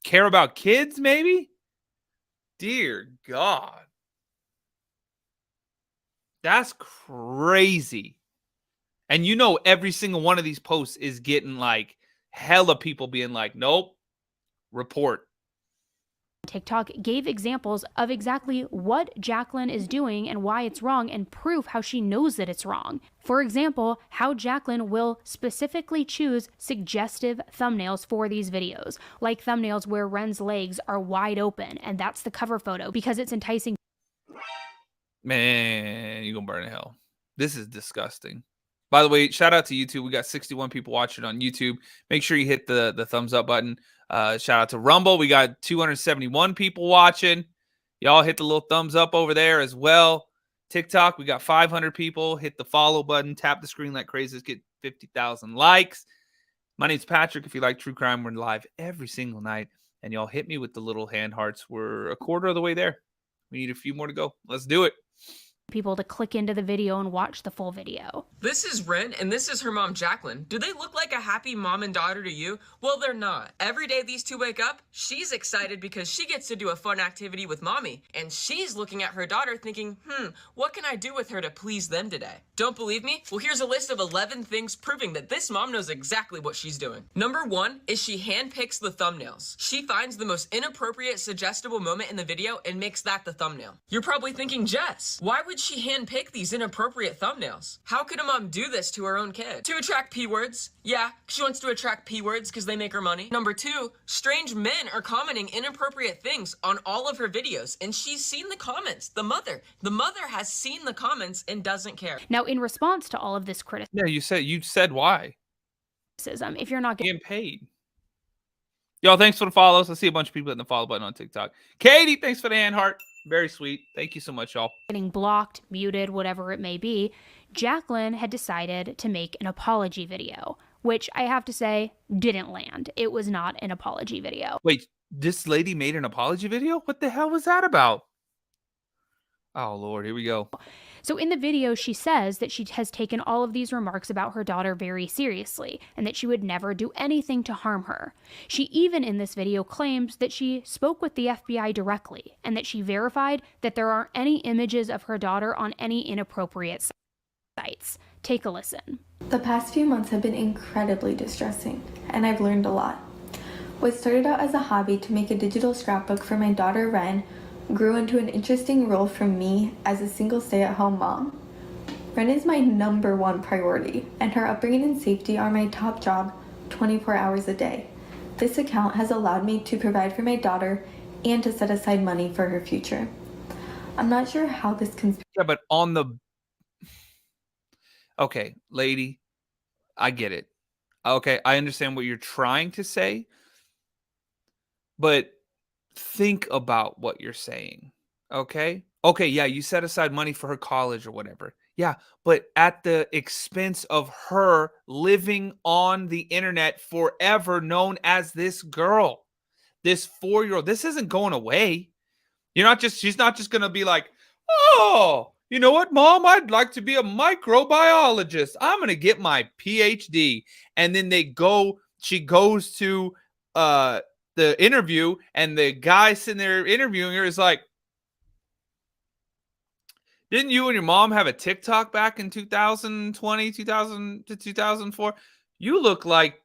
Care about kids, maybe? Dear God. That's crazy. And you know, every single one of these posts is getting like hella people being like, nope, report. TikTok gave examples of exactly what Jacquelyn is doing and why it's wrong, and proof how she knows that it's wrong. For example, how Jacquelyn will specifically choose suggestive thumbnails for these videos, like thumbnails where Wren's legs are wide open, and that's the cover photo because it's enticing. Man, you're gonna burn in hell. This is disgusting. By the way, shout out to YouTube. We got 61 people watching on YouTube. Make sure you hit the thumbs up button. Shout out to Rumble. We got 271 people watching. Y'all hit the little thumbs up over there as well. TikTok, we got 500 people. Hit the follow button. Tap the screen like crazy. Let's get 50,000 likes. My name's Patrick. If you like true crime, we're live every single night. And y'all hit me with the little hand hearts. We're a quarter of the way there. We need a few more to go. Let's do it. People to click into the video and watch the full video. This is Wren, and this is her mom, Jacquelyn. Do they look like a happy mom and daughter to you? Well, they're not. Every day these two wake up, she's excited because she gets to do a fun activity with mommy. And she's looking at her daughter thinking, what can I do with her to please them today? Don't believe me? Well, here's a list of 11 things proving that this mom knows exactly what she's doing. Number 1 is she handpicks the thumbnails. She finds the most inappropriate, suggestible moment in the video and makes that the thumbnail. You're probably thinking, Jess, why would she handpick these inappropriate thumbnails? How could a mom do this to her own kid? To attract P-words? Yeah, she wants to attract P-words because they make her money. Number 2, strange men are commenting inappropriate things on all of her videos, and she's seen the comments. The mother has seen the comments and doesn't care. Now, in response to all of this Yeah, you said why. criticism, if you're not Getting paid. Y'all, thanks for the follows. I see a bunch of people hitting the follow button on TikTok. Katie, thanks for the hand heart. Very sweet. Thank you so much, y'all. getting blocked, muted, whatever it may be, Jacquelyn had decided to make an apology video, which I have to say didn't land. It was not an apology video. Wait, this lady made an apology video? What the hell was that about? Oh, Lord, here we go. So in the video, she says that she has taken all of these remarks about her daughter very seriously and that she would never do anything to harm her. She even in this video claims that she spoke with the FBI directly and that she verified that there aren't any images of her daughter on any inappropriate sites. Take a listen. The past few months have been incredibly distressing, and I've learned a lot. What started out as a hobby to make a digital scrapbook for my daughter Wren grew into an interesting role for me as a single stay-at-home mom. Wren is my #1 priority, and her upbringing and safety are my top job 24 hours a day. This account has allowed me to provide for my daughter and to set aside money for her future. I'm not sure how this can... Yeah, but on the... Okay, lady, I get it. Okay, I understand what you're trying to say, but think about what you're saying. Okay, yeah, you set aside money for her college or whatever. Yeah, but at the expense of her living on the internet forever, known as this girl, this 4-year-old. This isn't going away. She's not just gonna be like, oh, you know what, Mom? I'd like to be a microbiologist. I'm gonna get my PhD. And then she goes to the interview, and the guy sitting there interviewing her is like, didn't you and your mom have a TikTok back in 2020, 2000 to 2004? You look like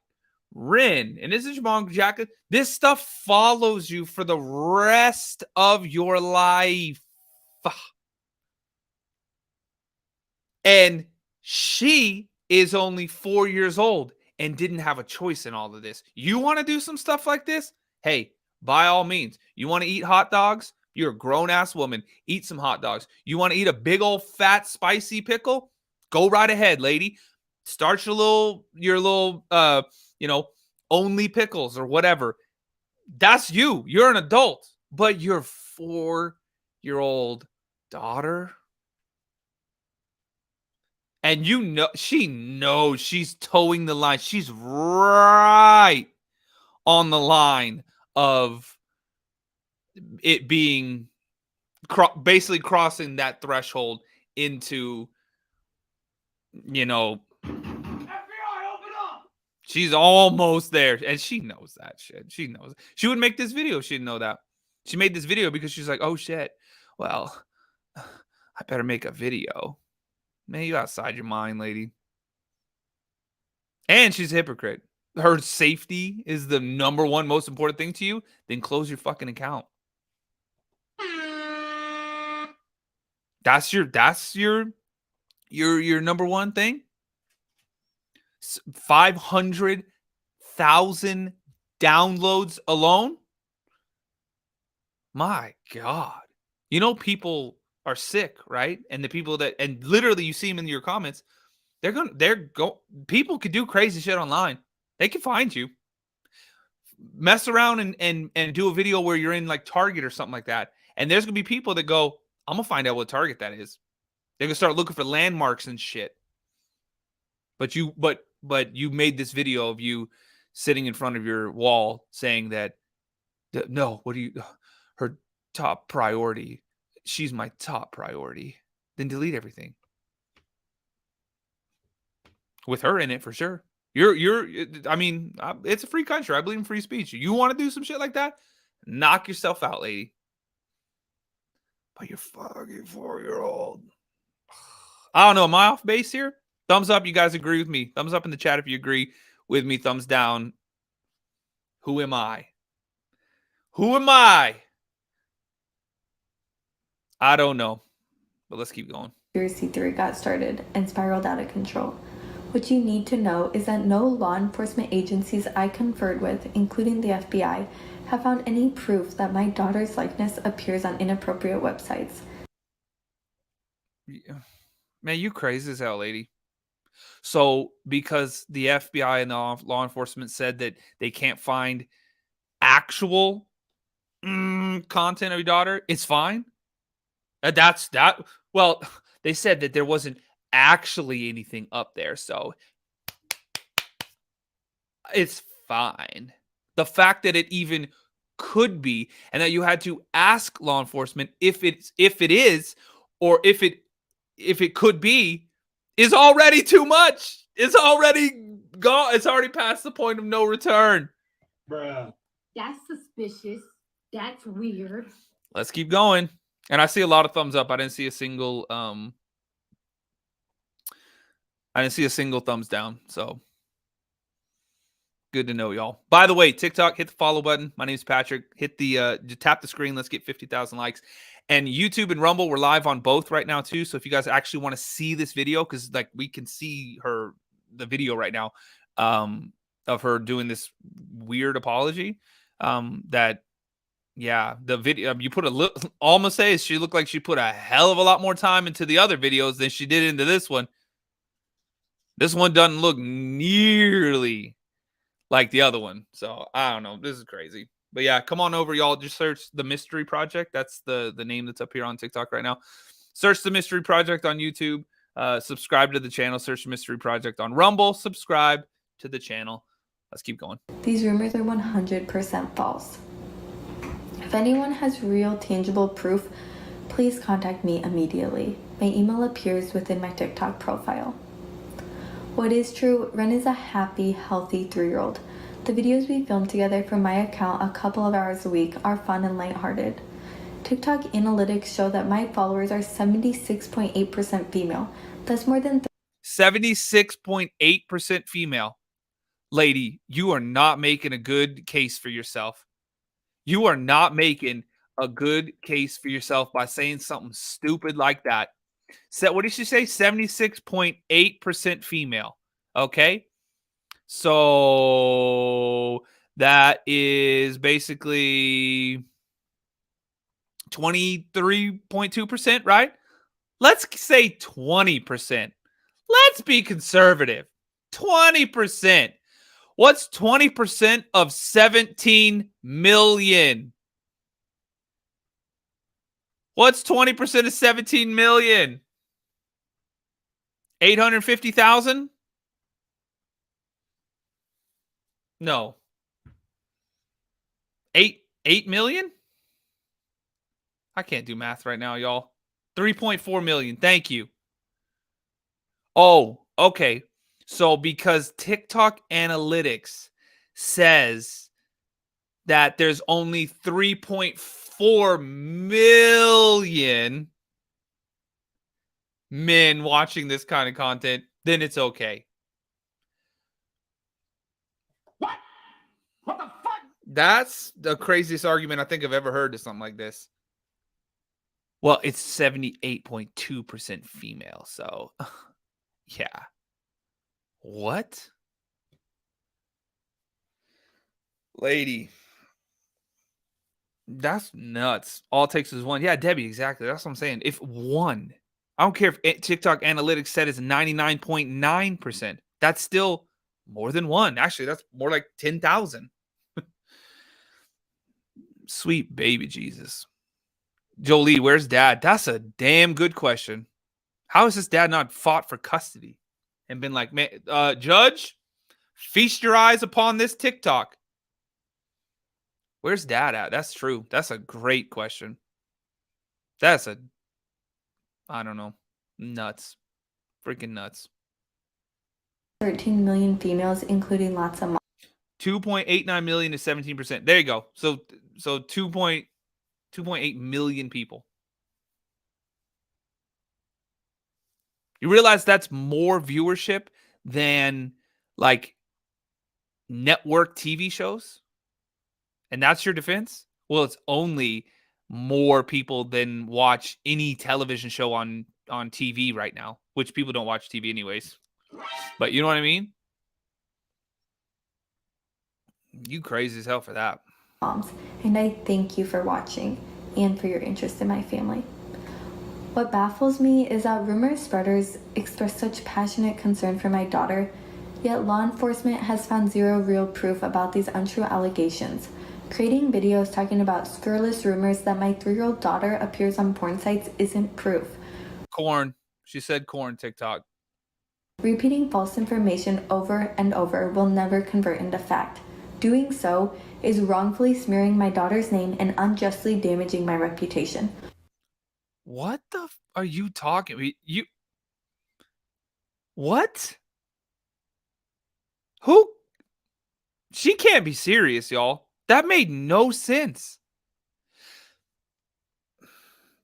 Wren. And this is your mom, Jacquelyn. This stuff follows you for the rest of your life. And she is only 4 years old and didn't have a choice in all of this. You want to do some stuff like this? Hey, by all means. You want to eat hot dogs? You're a grown-ass woman. Eat some hot dogs. You want to eat a big old fat spicy pickle? Go right ahead, lady. Start your little only pickles or whatever. That's you. You're an adult. But your 4-year-old daughter, and she knows she's towing the line. She's right on the line of it being basically crossing that threshold into, FBI, open up! she's almost there. And she knows that shit. She knows. She would make this video. She didn't know that. She made this video because she's like, oh shit, well, I better make a video. Man, you outside your mind, lady. And she's a hypocrite. Her safety is the number one most important thing to you. Then close your fucking account. That's your number one thing. 500,000 downloads alone. My God. You know, people are sick, right? And the people and literally you see them in your comments, people could do crazy shit online. They can find you. Mess around and do a video where you're in like Target or something like that. And there's gonna be people that go, I'm gonna find out what Target that is. They're gonna start looking for landmarks and shit. But you made this video of you sitting in front of your wall saying that no, her top priority. She's my top priority. Then delete everything. With her in it for sure. It's a free country. I believe in free speech. You want to do some shit like that? Knock yourself out, lady. But you're fucking 4-year-old. I don't know. Am I off base here? Thumbs up. You guys agree with me. Thumbs up in the chat if you agree with me. Thumbs down. Who am I? Who am I? I don't know. But let's keep going. Conspiracy theory got started and spiraled out of control. What you need to know is that no law enforcement agencies I conferred with, including the FBI, have found any proof that my daughter's likeness appears on inappropriate websites. Yeah. Man, you crazy as hell, lady. So because the FBI and the law enforcement said that they can't find actual content of your daughter, it's fine. Well, they said that there wasn't actually anything up there, so it's fine. The fact that it even could be, and that you had to ask law enforcement if it is, or if it could be, is already too much. It's already gone. It's already past the point of no return. Bruh. That's suspicious. That's weird. Let's keep going. And I see a lot of thumbs up. I didn't see a single thumbs down. So good to know, y'all. By the way, TikTok, hit the follow button. My name's Patrick. Hit the tap the screen. Let's get 50,000 likes. And YouTube and Rumble, we're live on both right now too. So if you guys actually want to see this video, because like we can see the video right now of her doing this weird apology. The video you put a little. Almost says she looked like she put a hell of a lot more time into the other videos than she did into this one. This one doesn't look nearly like the other one. So I don't know. This is crazy. But yeah, come on over, y'all. Just search The Mystery Project. That's the name that's up here on TikTok right now. Search The Mystery Project on YouTube. Subscribe to the channel. Search The Mystery Project on Rumble. Subscribe to the channel. Let's keep going. These rumors are 100% false. If anyone has real tangible proof, please contact me immediately. My email appears within my TikTok profile. What is true, Wren is a happy, healthy 3-year-old. The videos we film together from my account a couple of hours a week are fun and lighthearted. TikTok analytics show that my followers are 76.8% female. That's more than 76.8% female. Lady, you are not making a good case for yourself. You are not making a good case for yourself by saying something stupid like that. So what did she say? 76.8% female. Okay. So that is basically 23.2%, right? Let's say 20%. Let's be conservative. 20%. What's 20% of 17 million? What's 20% of 17 million? 850,000? No. 8 million? I can't do math right now, y'all. 3.4 million. Thank you. Oh, okay. So because TikTok analytics says that there's only 3.4 million men watching this kind of content, then it's okay. What? What the fuck? That's the craziest argument I think I've ever heard to something like this. Well, it's 78.2% female, so yeah. What? Lady. That's nuts. All it takes is one. Yeah, Debbie, exactly. That's what I'm saying. If one, I don't care if TikTok analytics said it's 99.9%. That's still more than one. Actually, that's more like 10,000. Sweet baby Jesus. Jolie, where's dad? That's a damn good question. How has this dad not fought for custody and been like, man, judge, feast your eyes upon this TikTok? Where's dad at? That's true. That's a great question. That's I don't know, nuts. Freaking nuts. 13 million females, including lots of 2.89 million to 17%. There you go. So 2.8 million people. You realize that's more viewership than like network TV shows? And that's your defense? Well, it's only more people than watch any television show on TV right now, which people don't watch TV anyways. But you know what I mean? You crazy as hell for that. moms, and I thank you for watching and for your interest in my family. What baffles me is that rumor spreaders express such passionate concern for my daughter, yet law enforcement has found zero real proof about these untrue allegations. Creating videos talking about scurrilous rumors that my 3-year-old daughter appears on porn sites isn't proof. Corn. She said corn, TikTok. Repeating false information over and over will never convert into fact. Doing so is wrongfully smearing my daughter's name and unjustly damaging my reputation. What the are you talking? You what? Who? She can't be serious, y'all. That made no sense.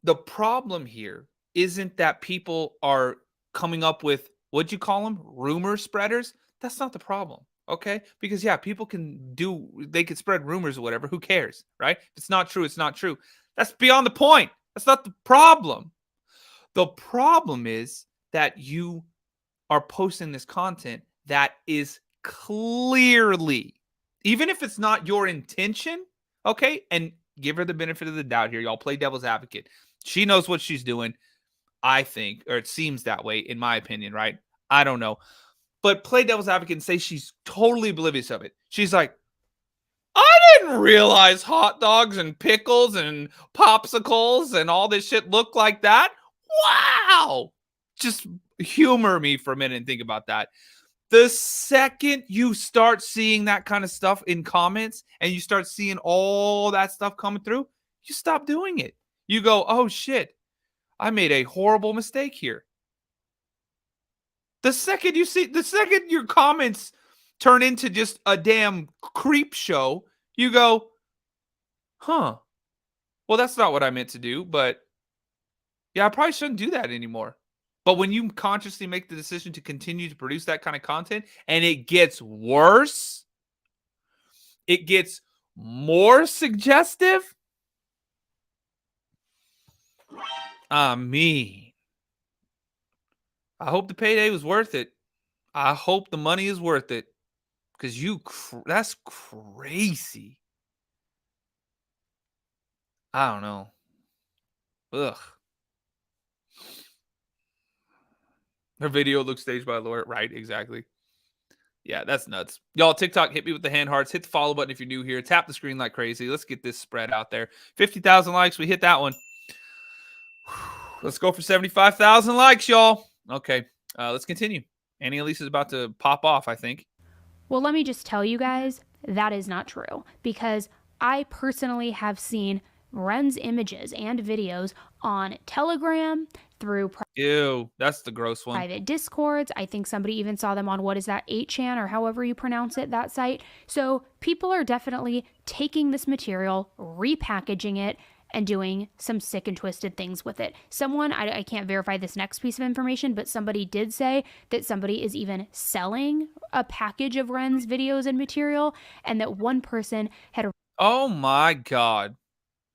The problem here isn't that people are coming up with, what'd you call them? Rumor spreaders? That's not the problem, okay? Because, yeah, people they can spread rumors or whatever. Who cares, right? If it's not true, it's not true. That's beyond the point. That's not the problem. The problem is that you are posting this content that is clearly, even if it's not your intention, okay? And give her the benefit of the doubt here. Y'all play devil's advocate. She knows what she's doing, I think, or it seems that way, in my opinion, right? I don't know. But play devil's advocate and say she's totally oblivious of it. She's like, I didn't realize hot dogs and pickles and popsicles and all this shit look like that. Wow. Just humor me for a minute and think about that. The second you start seeing that kind of stuff in comments and you start seeing all that stuff coming through, you stop doing it. You go, oh shit, I made a horrible mistake here. The second your comments turn into just a damn creep show, you go, huh, well, that's not what I meant to do, but yeah, I probably shouldn't do that anymore. But when you consciously make the decision to continue to produce that kind of content and it gets worse, it gets more suggestive. I mean, I hope the payday was worth it. I hope the money is worth it. Because that's crazy. I don't know. Ugh. Her video looks staged by a lawyer. Right, exactly. Yeah, that's nuts. Y'all, TikTok, hit me with the hand hearts. Hit the follow button if you're new here. Tap the screen like crazy. Let's get this spread out there. 50,000 likes. We hit that one. Let's go for 75,000 likes, y'all. Okay, let's continue. Annie Elise is about to pop off, I think. Well, let me just tell you guys, that is not true, because I personally have seen Wren's images and videos on Telegram, through Ew, that's the gross one. private discords. I think somebody even saw them on, what is that, 8chan or however you pronounce it, that site. So people are definitely taking this material, repackaging it, and doing some sick and twisted things with it. Someone, I can't verify this next piece of information, but somebody did say that somebody is even selling a package of Wren's videos and material, and that one person had... Oh my God.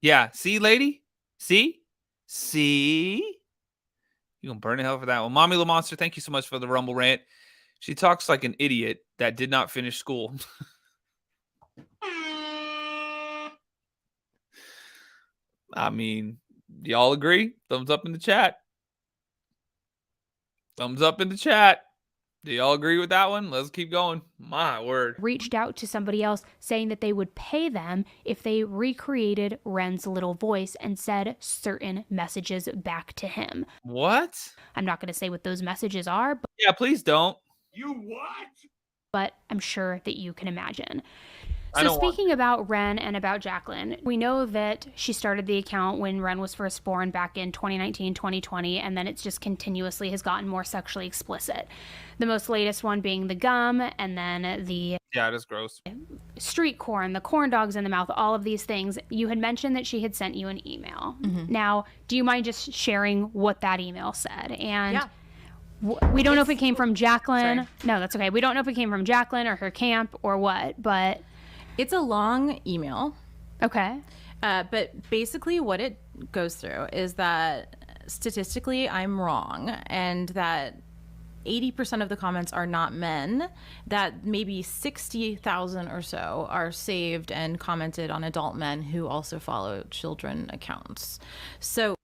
Yeah, see, lady? See? You gonna burn in hell for that one. Mommy La Monster, thank you so much for the Rumble rant. She talks like an idiot that did not finish school. I mean, y'all agree? Thumbs up in the chat. Thumbs up in the chat. Do y'all agree with that one? Let's keep going. My word. Reached out to somebody else saying that they would pay them if they recreated Wren's little voice and said certain messages back to him. What? I'm not going to say what those messages are, but Yeah, please don't. You what? but I'm sure that you can imagine. I So don't want speaking about Wren and about Jacquelyn, we know that she started the account when Wren was first born back in 2019, 2020, and then it's just continuously has gotten more sexually explicit. The most latest one being the gum, and then the Yeah, it is gross. street corn, the corn dogs in the mouth, all of these things. You had mentioned that she had sent you an email. Now, do you mind just sharing what that email said? And Yeah. we don't know if it came from Jacquelyn. Sorry. No, that's okay. We don't know if it came from Jacquelyn or her camp or what, but It's a long email. okay. But basically, what it goes through is that statistically, I'm wrong, and that 80% of the comments are not men, that maybe 60,000 or so are saved and commented on adult men who also follow children accounts. So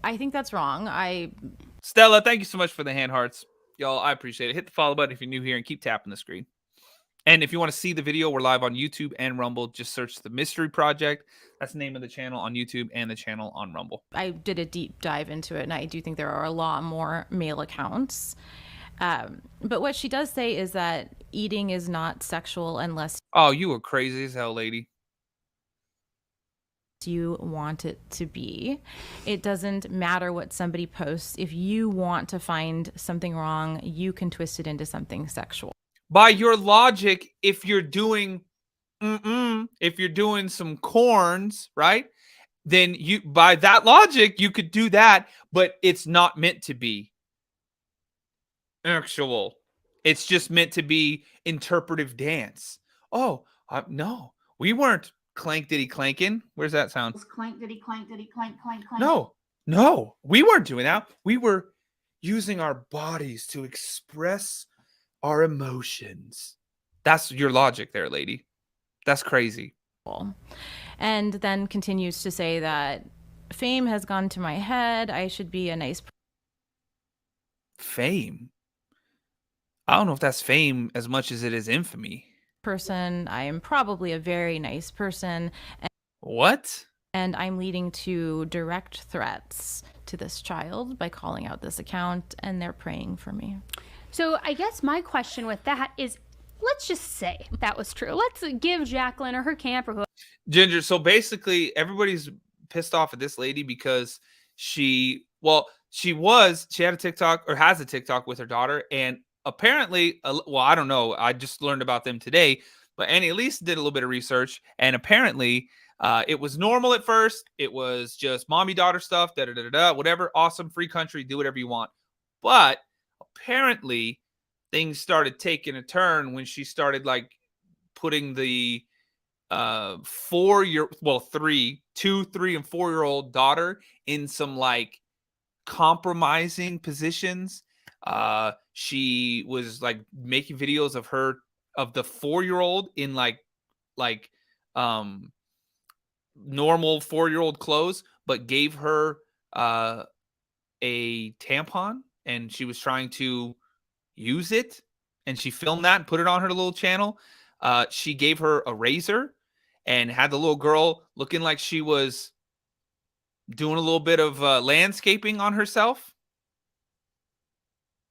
I think that's wrong. Stella, thank you so much for the hand hearts. Y'all, I appreciate it. Hit the follow button if you're new here and keep tapping the screen. And if you want to see the video, we're live on YouTube and Rumble. Just search The Mystery Project. That's the name of the channel on YouTube and the channel on Rumble. I did a deep dive into it, and I do think there are a lot more male accounts. But what she does say is that eating is not sexual unless Oh, you were crazy as hell, lady. you want it to be. It doesn't matter what somebody posts. If you want to find something wrong, you can twist it into something sexual. By your logic, if you're doing some corns, right? Then you, by that logic, you could do that, but it's not meant to be actual. It's just meant to be interpretive dance. Oh, no, we weren't clank diddy clanking. Where's that sound? Clank diddy clank diddy clank clank clank. No, we weren't doing that. We were using our bodies to express our emotions. That's your logic there, lady. That's crazy. And then continues to say that fame has gone to my head. I should be a nice Fame? I don't know if that's fame as much as it is infamy. person. I am probably a very nice person. What? And I'm leading to direct threats to this child by calling out this account, and they're praying for me. So I guess my question with that is, let's just say that was true. Let's give Jacquelyn or her camp or who. Ginger, so basically everybody's pissed off at this lady because she had a TikTok or has a TikTok with her daughter, and apparently, I don't know, I just learned about them today, but Annie Elise did a little bit of research, and apparently it was normal at first. It was just mommy-daughter stuff, whatever, awesome, free country, do whatever you want. But apparently things started taking a turn when she started like putting the 2, 3, and 4-year-old daughter in some like compromising positions. She was like making videos of the 4-year-old in like normal 4-year-old clothes, but gave her a tampon, and she was trying to use it, and she filmed that and put it on her little channel. She gave her a razor and had the little girl looking like she was doing a little bit of landscaping on herself.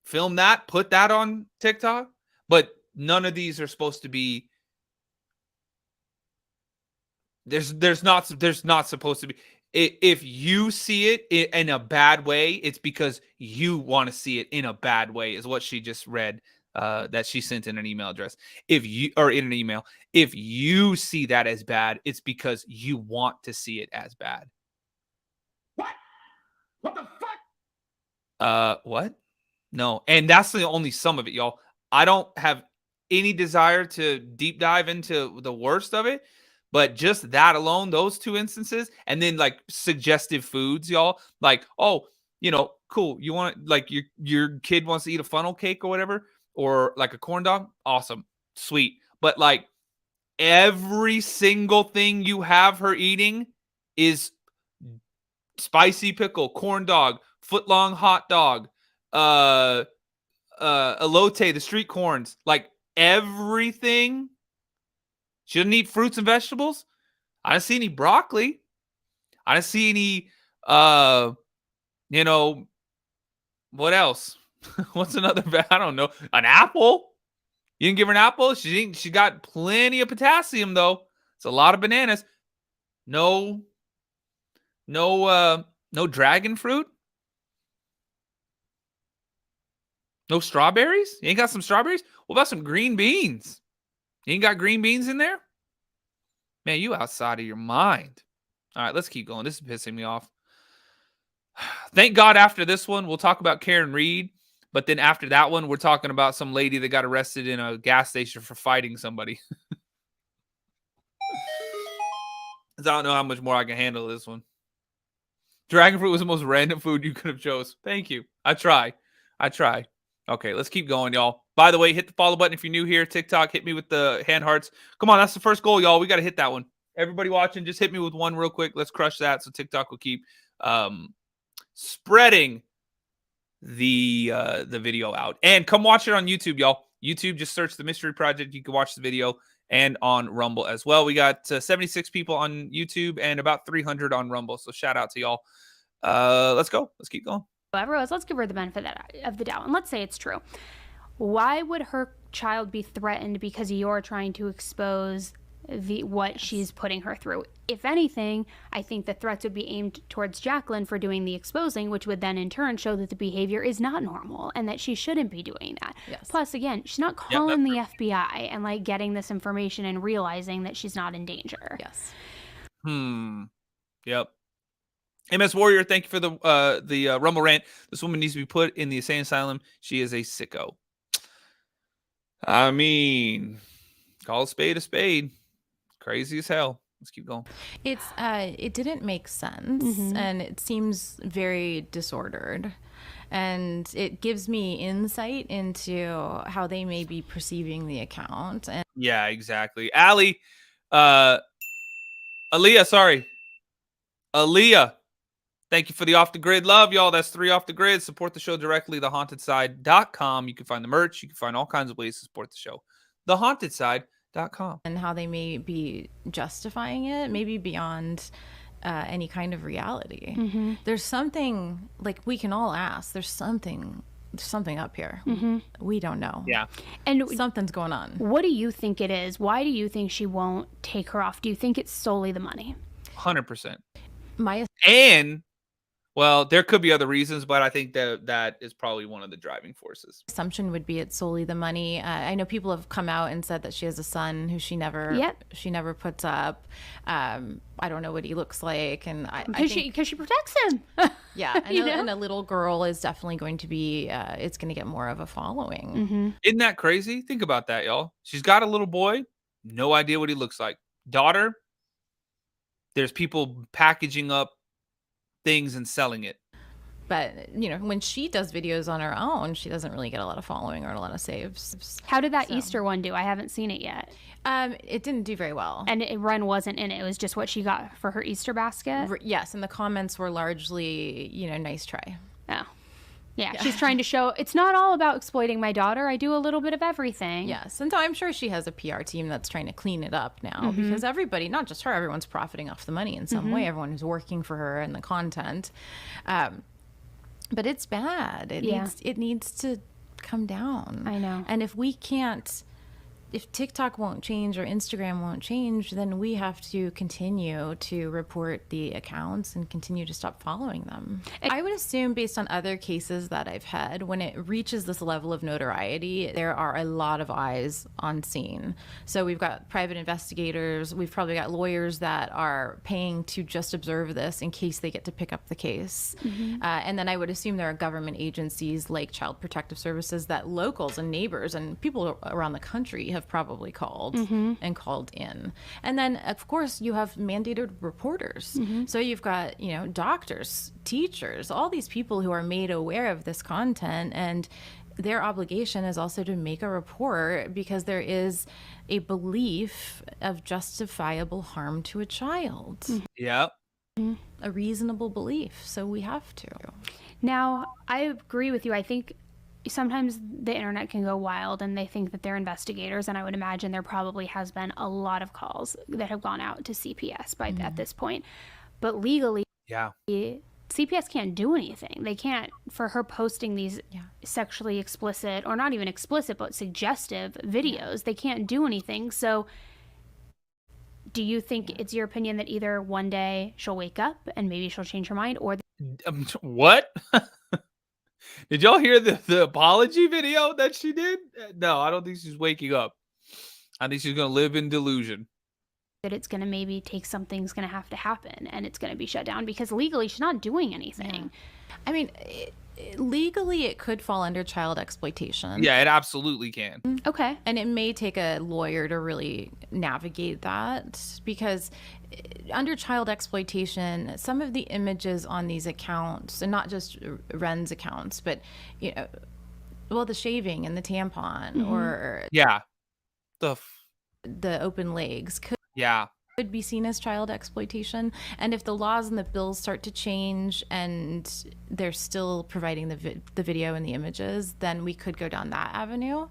Film that, put that on TikTok. But none of these are supposed to be. There's not supposed to be. If you see it in a bad way, it's because you want to see it in a bad way, is what she just read. That she sent in an email address. If you see that as bad, it's because you want to see it as bad. What? What the fuck? What? No. And that's the only some of it, y'all. I don't have any desire to deep dive into the worst of it, but just that alone, those 2 instances, and then like suggestive foods, y'all. Like, oh, cool. You want like your kid wants to eat a funnel cake or whatever, or like a corn dog. Awesome. Sweet. But like every single thing you have her eating is spicy pickle, corn dog, foot-long hot dog, elote, the street corns, like everything. She doesn't eat fruits and vegetables. I don't see any broccoli. I don't see any, what else? What's another? I don't know. An apple. You can give her an apple. She got plenty of potassium though. It's a lot of bananas. No dragon fruit. No strawberries? You ain't got some strawberries? What about some green beans? You ain't got green beans in there? Man, you outside of your mind. All right, let's keep going. This is pissing me off. Thank God after this one, we'll talk about Karen Reed. But then after that one, we're talking about some lady that got arrested in a gas station for fighting somebody. I don't know how much more I can handle this one. Dragon fruit was the most random food you could have chose. Thank you. I try. Okay, let's keep going, y'all. By the way, hit the follow button if you're new here. TikTok, hit me with the hand hearts. Come on, that's the first goal, y'all. We got to hit that one. Everybody watching, just hit me with one real quick. Let's crush that so TikTok will keep spreading the video out. And come watch it on YouTube, y'all. YouTube, just search The Mystery Project. You can watch the video, and on Rumble as well. We got 76 people on YouTube and about 300 on Rumble. So shout out to y'all. Let's go. Let's keep going. However, let's give her the benefit of the doubt, and let's say it's true. Why would her child be threatened because you're trying to expose what she's putting her through? If anything, I think the threats would be aimed towards Jacquelyn for doing the exposing, which would then in turn show that the behavior is not normal and that she shouldn't be doing that. Yes. Plus, again, she's not calling the FBI and like getting this information and realizing that she's not in danger. Yes. Yep. MS Warrior, thank you for the Rumble rant. This woman needs to be put in the insane asylum. She is a sicko. I mean, call a spade. Crazy as hell. Let's keep going. It didn't make sense, and it seems very disordered, and it gives me insight into how they may be perceiving the account. And yeah, exactly. Aaliyah, thank you for the off the grid love, y'all. That's 3 off the grid. Support the show directly, thehauntedSide.com. You can find the merch. You can find all kinds of ways to support the show. ThehauntedSide.com. And how they may be justifying it, maybe beyond any kind of reality. There's something, like, we can all ask. There's something up here. We don't know. Yeah. And something's going on. What do you think it is? Why do you think she won't take her off? Do you think it's solely the money? 100%. And well, there could be other reasons, but I think that is probably one of the driving forces. Assumption would be it's solely the money. I know people have come out and said that she has a son who she never puts up. I don't know what he looks like, and because she protects him. Yeah, and a little girl is definitely going to be. It's going to get more of a following. Isn't that crazy? Think about that, y'all. She's got a little boy, no idea what he looks like. Daughter, there's people packaging up things and selling it. But, you know, when she does videos on her own, she doesn't really get a lot of following or a lot of saves. How did that Easter one do? I haven't seen it yet. It didn't do very well. And Wren wasn't in it. It was just what she got for her Easter basket? Yes, and the comments were largely, you know, nice try. Oh. Yeah, she's trying to show it's not all about exploiting my daughter. I do a little bit of everything. Yes, and so I'm sure she has a PR team that's trying to clean it up now because everybody, not just her, everyone's profiting off the money in some way. Everyone who's working for her and the content. But it's bad. It needs to come down. I know. And if TikTok won't change or Instagram won't change, then we have to continue to report the accounts and continue to stop following them. I would assume, based on other cases that I've had, when it reaches this level of notoriety, there are a lot of eyes on scene. So we've got private investigators, we've probably got lawyers that are paying to just observe this in case they get to pick up the case. And then I would assume there are government agencies like Child Protective Services that locals and neighbors and people around the country have probably called and called in. And then, of course, you have mandated reporters. So you've got, you know, doctors, teachers, all these people who are made aware of this content, and their obligation is also to make a report because there is a belief of justifiable harm to a child. Yep. A reasonable belief. So we have to. Now, I agree with you. I think sometimes the internet can go wild and they think that they're investigators, and I would imagine there probably has been a lot of calls that have gone out to CPS at this point. But legally, CPS can't do anything. They can't, for her posting these sexually explicit, or not even explicit, but suggestive videos, they can't do anything. So do you think it's your opinion that either one day she'll wake up and maybe she'll change her mind, or What? Did y'all hear the apology video that she did? No, I don't think she's waking up. I think she's going to live in delusion. that it's going to maybe take something's going to have to happen and it's going to be shut down? Because legally she's not doing anything. I mean, legally it could fall under child exploitation. Yeah, it absolutely can. Okay. And it may take a lawyer to really navigate that, because under child exploitation, some of the images on these accounts, and not just Wren's accounts, but, you know, well, the shaving and the tampon or the open legs could be seen as child exploitation. And if the laws and the bills start to change and they're still providing the video and the images, then we could go down that avenue.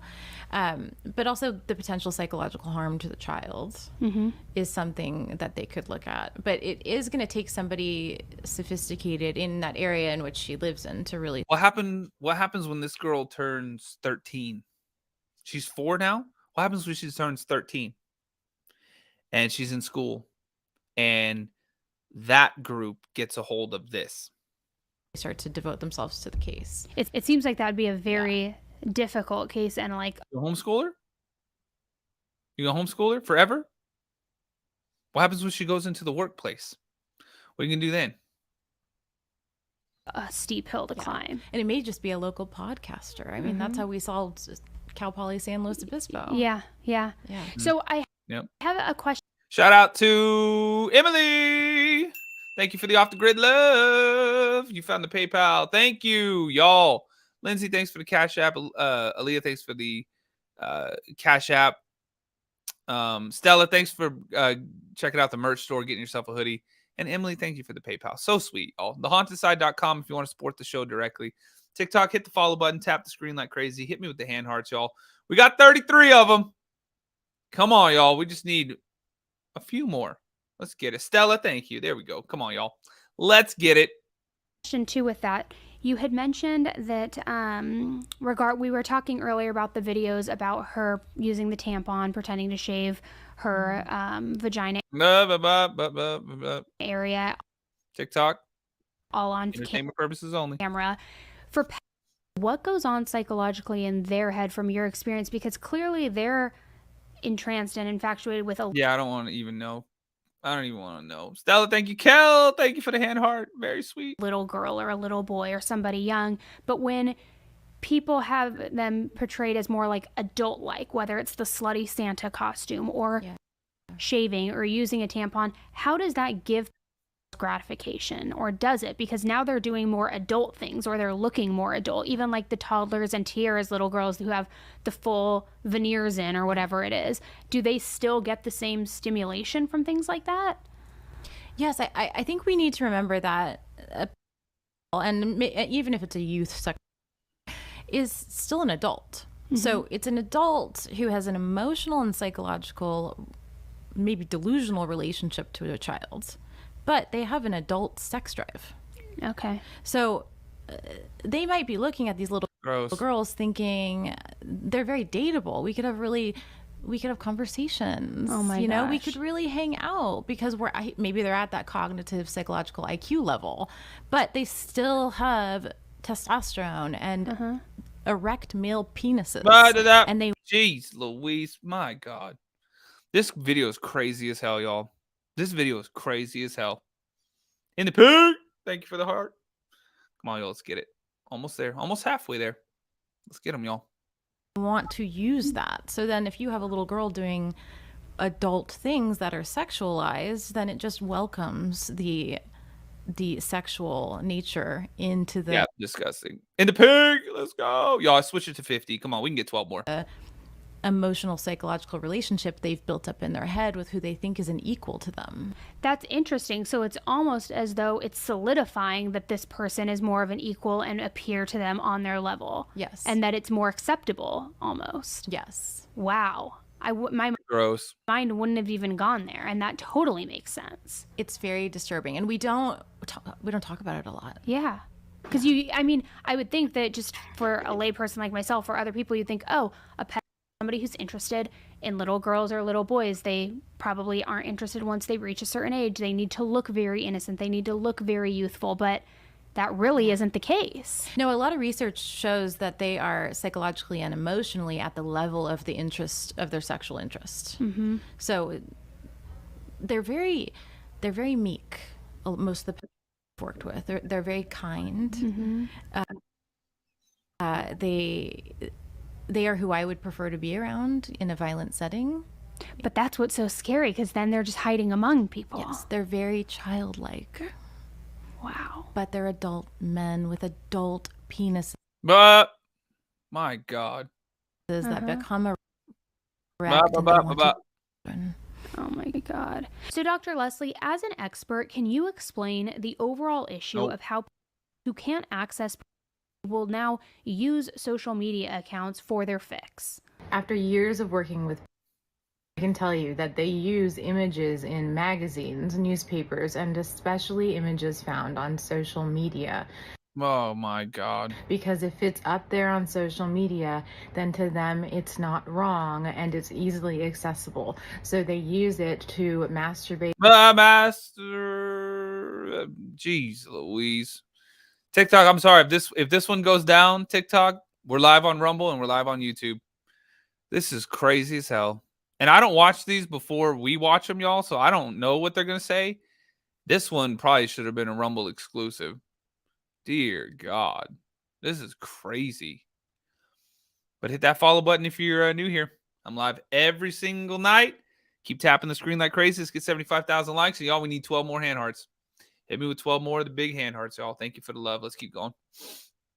But also the potential psychological harm to the child is something that they could look at. But it is going to take somebody sophisticated in that area in which she lives in to really. What happens when this girl turns 13? She's 4 now. What happens when she turns 13? And she's in school, and that group gets a hold of this. They start to devote themselves to the case. It seems like that would be a very difficult case, and like You homeschool her? You gonna homeschool her forever? What happens when she goes into the workplace? What are you gonna do then? a steep hill to climb. And it may just be a local podcaster. I mean, that's how we solved Cal Poly San Luis Obispo. Yeah. So I have a question. Shout out to Emily. Thank you for the off the grid love. You found the PayPal. Thank you, y'all. Lindsay, thanks for the Cash App. Aaliyah, thanks for the Cash App. Stella, thanks for checking out the merch store, getting yourself a hoodie. And Emily, thank you for the PayPal. So sweet, y'all. TheHauntedSide.com if you want to support the show directly. TikTok, hit the follow button, tap the screen like crazy. Hit me with the hand hearts, y'all. We got 33 of them. Come on, y'all. We just need a few more. Let's get it. Stella, thank you. There we go. Come on, y'all. Let's get it. Question 2 with that. You had mentioned that we were talking earlier about the videos about her using the tampon, pretending to shave her vagina area. TikTok. All on entertainment purposes only. Camera. For what goes on psychologically in their head from your experience? Because clearly they're entranced and infatuated with a... Yeah, I don't want to even know. I don't even want to know. Stella, thank you. Kel, thank you for the hand heart. Very sweet. Little girl or a little boy or somebody young. But when people have them portrayed as more like adult-like, whether it's the slutty Santa costume or shaving or using a tampon, how does that give gratification, or does it? Because now they're doing more adult things, or they're looking more adult, even like the toddlers and tiaras little girls who have the full veneers in or whatever it is. Do they still get the same stimulation from things like that? Yes, I think we need to remember that, and even if it's a youth sex, is still an adult. So it's an adult who has an emotional and psychological, maybe delusional relationship to a child, but they have an adult sex drive. Okay. So they might be looking at these little girls thinking they're very dateable. We could have conversations. Oh my gosh. We gosh. could really hang out because maybe they're at that cognitive psychological IQ level, but they still have testosterone and erect male penises. And they Jeez Louise, my God. This video is crazy as hell, y'all. This video is crazy as hell. In the pig. Thank you for the heart. Come on, y'all. Let's get it. Almost there. Almost halfway there. Let's get them, y'all. want to use that. So then if you have a little girl doing adult things that are sexualized, then it just welcomes the sexual nature into the disgusting. In the pig. Let's go. Y'all, switch it to 50. Come on. We can get 12 more. Emotional psychological relationship they've built up in their head with who they think is an equal to them. That's interesting. So it's almost as though it's solidifying that this person is more of an equal and appear to them on their level. Yes. And that it's more acceptable almost. Yes. Wow. My Gross. mind wouldn't have even gone there, and that totally makes sense. It's very disturbing, and we don't talk about it a lot. Yeah. Because I would think that just for a layperson like myself or other people, you'd think, oh, a pet, somebody who's interested in little girls or little boys, they probably aren't interested once they reach a certain age. They need to look very innocent. They need to look very youthful, but that really isn't the case. No, a lot of research shows that they are psychologically and emotionally at the level of the interest of their sexual interest. Mm-hmm. So they're very meek. Most of the people I've worked with, they're very kind. Mm-hmm. They are who I would prefer to be around in a violent setting. But that's what's so scary, because then they're just hiding among people. Yes, they're very childlike. Wow. But they're adult men with adult penises. But my God. That become Oh my God. So Dr. Leslie, as an expert, can you explain the overall issue of how people who can't access will now use social media accounts for their fix? After years of working with, I can tell you that they use images in magazines, newspapers, and especially images found on social media. Oh my God. Because if it's up there on social media, then to them it's not wrong and it's easily accessible. So they use it to masturbate. Jeez Louise. TikTok, I'm sorry. If this one goes down, TikTok, we're live on Rumble and we're live on YouTube. This is crazy as hell. And I don't watch these before we watch them, y'all, so I don't know what they're going to say. This one probably should have been a Rumble exclusive. Dear God. This is crazy. But hit that follow button if you're new here. I'm live every single night. Keep tapping the screen like crazy. Let's get 75,000 likes. And y'all, we need 12 more hand hearts. Hit me with 12 more of the big hand hearts, y'all. Thank you for the love. Let's keep going.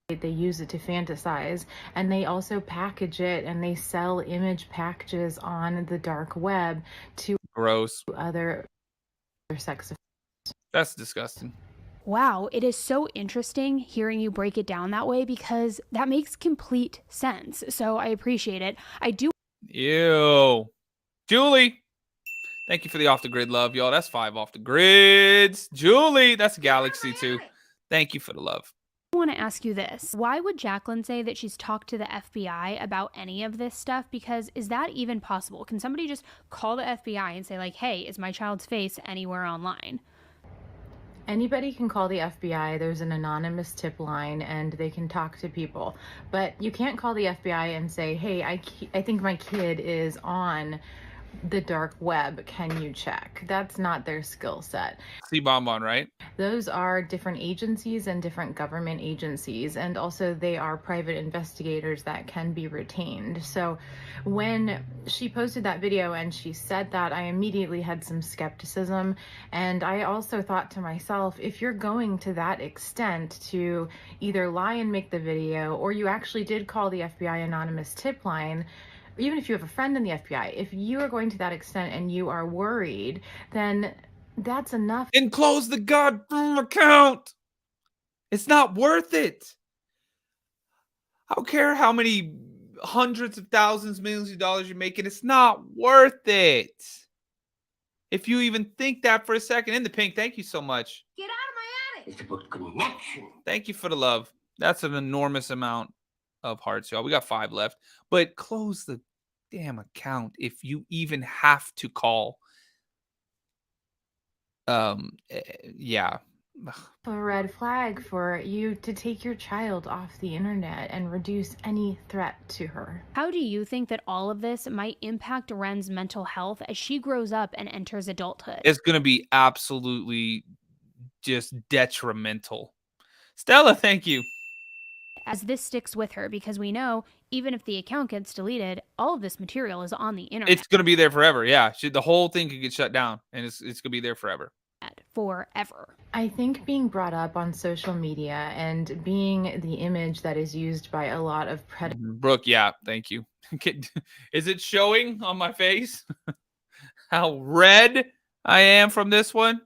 They use it to fantasize, and they also package it, and they sell image packages on the dark web to other sex offenders. That's disgusting. Wow, it is so interesting hearing you break it down that way, because that makes complete sense. So I appreciate it. I do. Ew. Julie. Thank you for the off the grid love, y'all. That's 5 off the grids. Julie, that's Galaxy too. Thank you for the love. I want to ask you this. Why would Jacquelyn say that she's talked to the FBI about any of this stuff? Because is that even possible? Can somebody just call the FBI and say, like, hey, is my child's face anywhere online? Anybody can call the FBI. There's an anonymous tip line and they can talk to people. But you can't call the FBI and say, hey, I think my kid is on the dark web can you check? That's not their skill set. See Bonbon, right? Those are different agencies and different government agencies, and also they are private investigators that can be retained. So when she posted that video and she said that, I immediately had some skepticism, and I also thought to myself, if you're going to that extent to either lie and make the video, or you actually did call the FBI anonymous tip line, even if you have a friend in the FBI, if you are going to that extent and you are worried, then that's enough. And close the goddamn account. It's not worth it. I don't care how many hundreds of thousands, millions of dollars you're making. It's not worth it. If you even think that for a second. In the pink, thank you so much. Get out of my attic. It's about connection. Thank you for the love. That's an enormous amount of hearts, y'all. We got 5 left. But close the damn account if you even have to call. Yeah. A red flag for you to take your child off the internet and reduce any threat to her. How do you think that all of this might impact Wren's mental health as she grows up and enters adulthood? It's going to be absolutely just detrimental. Stella, thank you. As this sticks with her, because we know even if the account gets deleted, all of this material is on the internet. It's going to be there forever. Yeah. The whole thing could get shut down and it's going to be there forever. Forever. I think being brought up on social media and being the image that is used by a lot of predators. Brooke, yeah, thank you. Is it showing on my face how red I am from this one?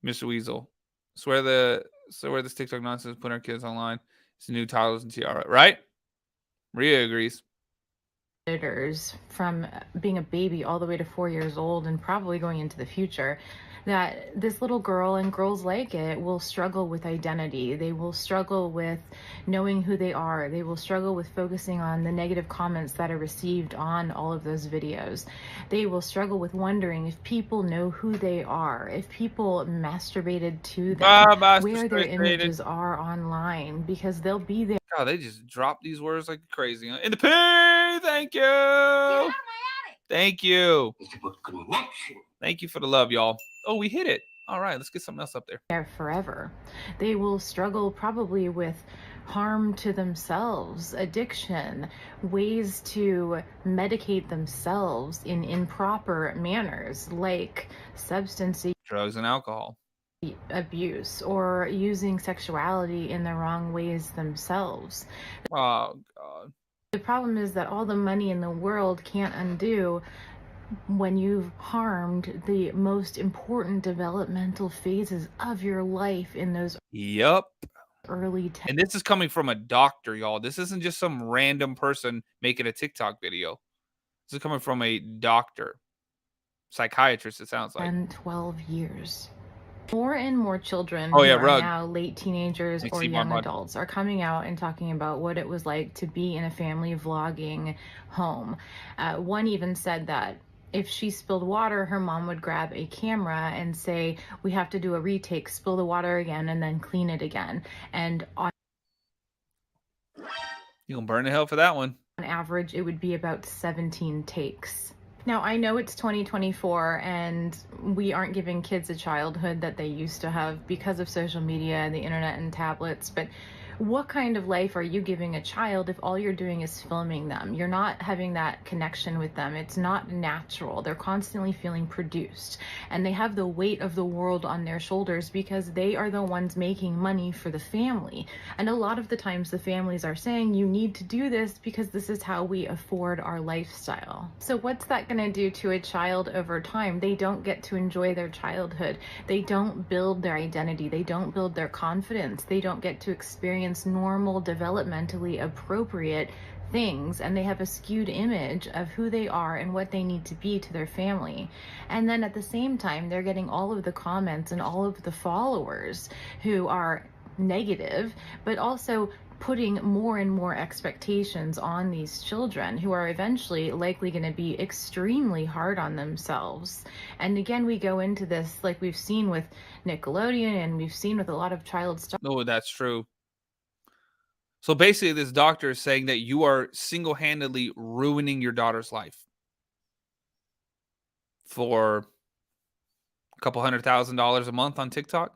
Mr. Weasel, swear this TikTok nonsense putting our kids online. It's the new titles and tiara, right? Maria agrees. From being a baby all the way to 4 years old and probably going into the future, that this little girl and girls like it will struggle with identity. They will struggle with knowing who they are. They will struggle with focusing on the negative comments that are received on all of those videos. They will struggle with wondering if people know who they are, if people masturbated to them, where their images are online, because they'll be there. God, they just drop these words like crazy. In the pay, thank you. Get out of my attic. Thank you. It's about connection. Thank you for the love, y'all. Oh, we hit it. All right, let's get something else up there. Forever. They will struggle probably with harm to themselves, addiction, ways to medicate themselves in improper manners, like substance drugs and alcohol abuse, or using sexuality in the wrong ways themselves. Oh, God. The problem is that all the money in the world can't undo when you've harmed the most important developmental phases of your life in those early and this is coming from a doctor, y'all. This isn't just some random person making a TikTok video. This is coming from a doctor, psychiatrist, it sounds like. 10, 12 years. More and more children who are now late teenagers or young adults are coming out and talking about what it was like to be in a family vlogging home. One even said that if she spilled water, her mom would grab a camera and say, we have to do a retake, spill the water again, and then clean it again. And on you're gonna burn in hell for that one. On average, it would be about 17 takes. Now, I know it's 2024 and we aren't giving kids a childhood that they used to have because of social media and the internet and tablets, but what kind of life are you giving a child if all you're doing is filming them? You're not having that connection with them. It's not natural. They're constantly feeling produced, and they have the weight of the world on their shoulders because they are the ones making money for the family. And a lot of the times the families are saying, you need to do this because this is how we afford our lifestyle. So what's that going to do to a child over time? They don't get to enjoy their childhood. They don't build their identity. They don't build their confidence. They don't get to experience normal, developmentally appropriate things, and they have a skewed image of who they are and what they need to be to their family. And then at the same time, they're getting all of the comments and all of the followers who are negative, but also putting more and more expectations on these children who are eventually likely going to be extremely hard on themselves. And again, we go into this like we've seen with Nickelodeon and we've seen with a lot of child stuff. Oh, that's true. So basically, this doctor is saying that you are single-handedly ruining your daughter's life for a couple $100,000 a month on TikTok.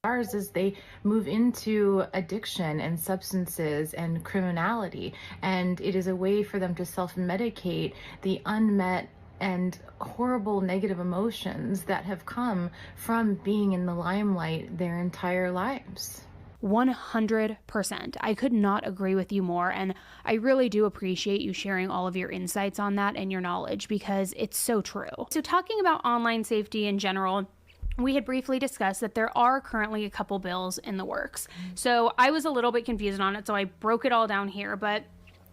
Ours is they move into addiction and substances and criminality, and it is a way for them to self-medicate the unmet and horrible negative emotions that have come from being in the limelight their entire lives. 100%. I could not agree with you more, and I really do appreciate you sharing all of your insights on that and your knowledge, because it's so true. So talking about online safety in general, we had briefly discussed that there are currently a couple bills in the works. So I was a little bit confused on it, so I broke it all down here, but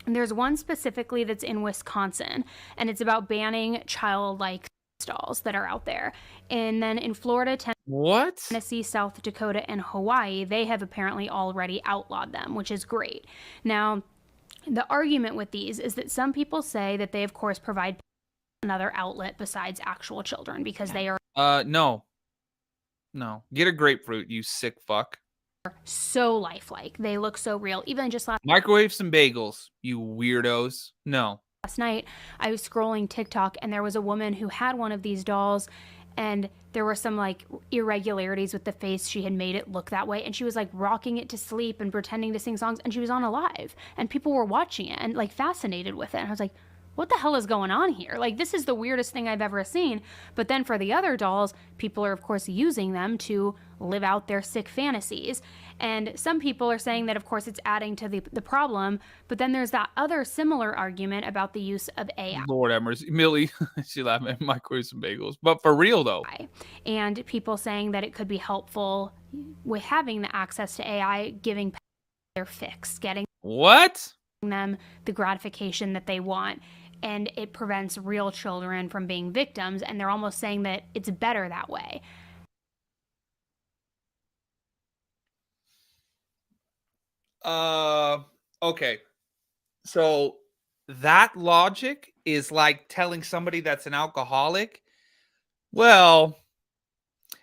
there's one specifically that's in Wisconsin, and it's about banning childlike dolls that are out there. And then in Florida, Tennessee, South Dakota, and Hawaii, they have apparently already outlawed them, which is great. Now, the argument with these is that some people say that they, of course, provide another outlet besides actual children, because they are No. Get a grapefruit, you sick fuck. so lifelike. They look so real. Even just Microwave some bagels, you weirdos. No. last night, I was scrolling TikTok, and there was a woman who had one of these dolls, and there were some like irregularities with the face. She had made it look that way, and she was like rocking it to sleep and pretending to sing songs, and she was on a live, and people were watching it and like fascinated with it. And I was like, what the hell is going on here? Like, this is the weirdest thing I've ever seen. But then for the other dolls, people are, of course, using them to live out their sick fantasies. And some people are saying that, of course, it's adding to the problem. But then there's that other similar argument about the use of AI. Lord have mercy. Millie, she laughed at microwave some bagels. But for real, though. And people saying that it could be helpful with having the access to AI, giving their fix, getting them the gratification that they want. And it prevents real children from being victims, and they're almost saying that it's better that way. Okay. So that logic is like telling somebody that's an alcoholic, well,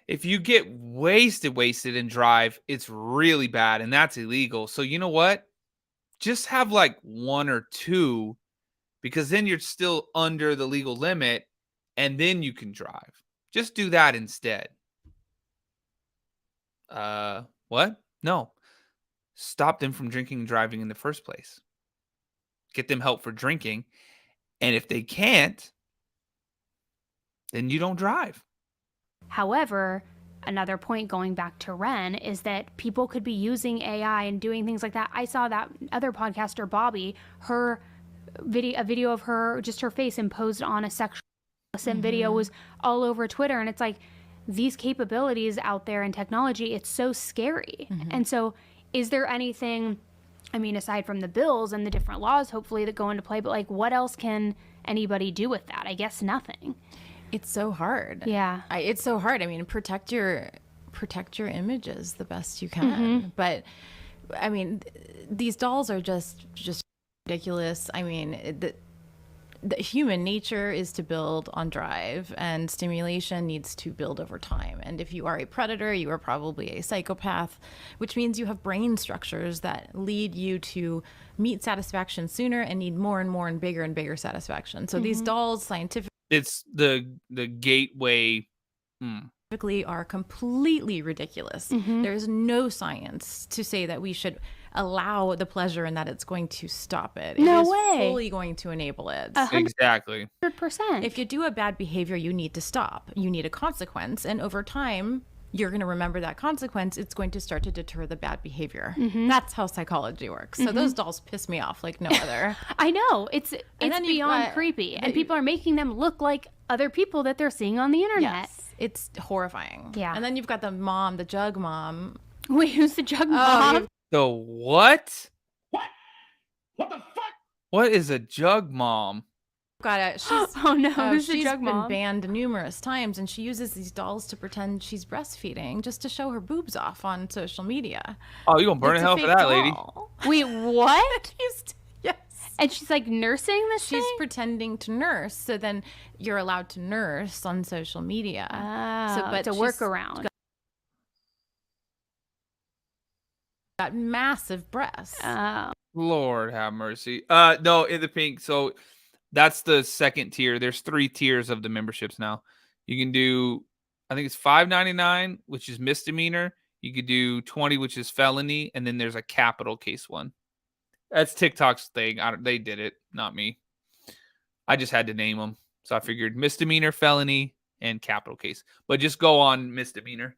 if you get wasted and drive, it's really bad, and that's illegal. So you know what? Just have like one or two, because then you're still under the legal limit, and then you can drive. Just do that instead. What? No. Stop them from drinking and driving in the first place. Get them help for drinking. And if they can't, then you don't drive. However, another point going back to Wren is that people could be using AI and doing things like that. I saw that other podcaster, Bobby, a video of her, just her face imposed on a sexual video was all over Twitter. And it's like, these capabilities out there in technology, it's so scary. And so is there anything, I mean, aside from the bills and the different laws, hopefully, that go into play, but like, what else can anybody do with that? I guess nothing. It's so hard. Yeah. It's so hard. I mean, protect your images the best you can. But I mean, these dolls are just ridiculous. I mean, the human nature is to build on drive, and stimulation needs to build over time. And if you are a predator, you are probably a psychopath, which means you have brain structures that lead you to meet satisfaction sooner and need more and more and bigger satisfaction. So these dolls, scientifically, it's the gateway. Are completely ridiculous. There's no science to say that we should allow the pleasure and that it's going to stop it. No it is way. Fully going to enable it. Exactly. 100%. If you do a bad behavior, you need to stop. You need a consequence, and over time, you're going to remember that consequence. It's going to start to deter the bad behavior. That's how psychology works. So those dolls piss me off like no other. I know. It's beyond creepy. And people are making them look like other people that they're seeing on the internet. Yes, it's horrifying. Yeah. And then you've got the mom, the jug mom. Wait, who's the jug mom? The what? What the fuck? What is a jug mom? She's Oh no, who's the jug She's been mom? banned numerous times, and she uses these dolls to pretend she's breastfeeding just to show her boobs off on social media. Oh, you gonna burn in hell for that, lady? Wait, what? Yes. And she's like nursing this She's thing? pretending to nurse, so then you're allowed to nurse on social media. But it's a workaround. got massive breasts. Lord have mercy. No, in the pink. So that's the second tier. There's 3 tiers of the memberships now. You can do, I think it's $5.99, which is misdemeanor. You could do 20, which is felony, and then there's a capital case one. That's TikTok's thing. They did it, not me. I just had to name them, so I figured misdemeanor, felony, and capital case. But just go on misdemeanor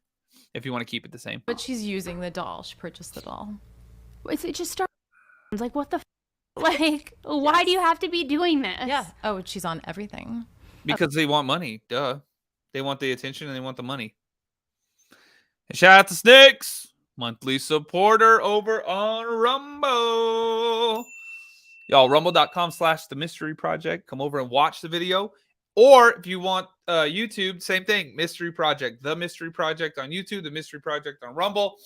if you want to keep it the same. But she's using the doll. She purchased the doll. It just starts like, what the like, why do you have to be doing this? Yeah. Oh, she's on everything. Because they want money. Duh. They want the attention and they want the money. And shout out to Snicks, monthly supporter over on Rumble. Y'all, rumble.com/The Mystery Project. Come over and watch the video. Or if you want YouTube, same thing. Mystery Project. The Mystery Project on YouTube. The Mystery Project on Rumble.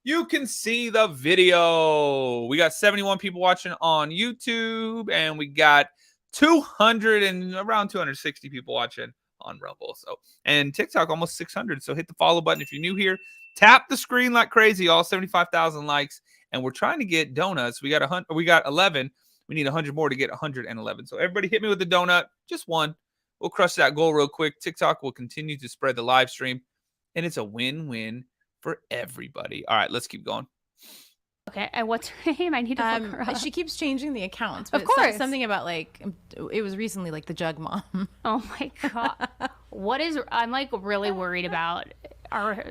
You can see the video. We got 71 people watching on YouTube. And we got around 260 people watching on Rumble. So, and TikTok almost 600. So hit the follow button if you're new here. Tap the screen like crazy. All 75,000 likes. And we're trying to get donuts. We got 11. We need 100 more to get 111. So everybody hit me with the donut. Just one. We'll crush that goal real quick. TikTok will continue to spread the live stream. And it's a win-win for everybody. All right, let's keep going. Okay, and what's her name? I need to look her up. She keeps changing the accounts. Of course. Something about like, it was recently like the Jug Mom. Oh my God. I'm like really worried about our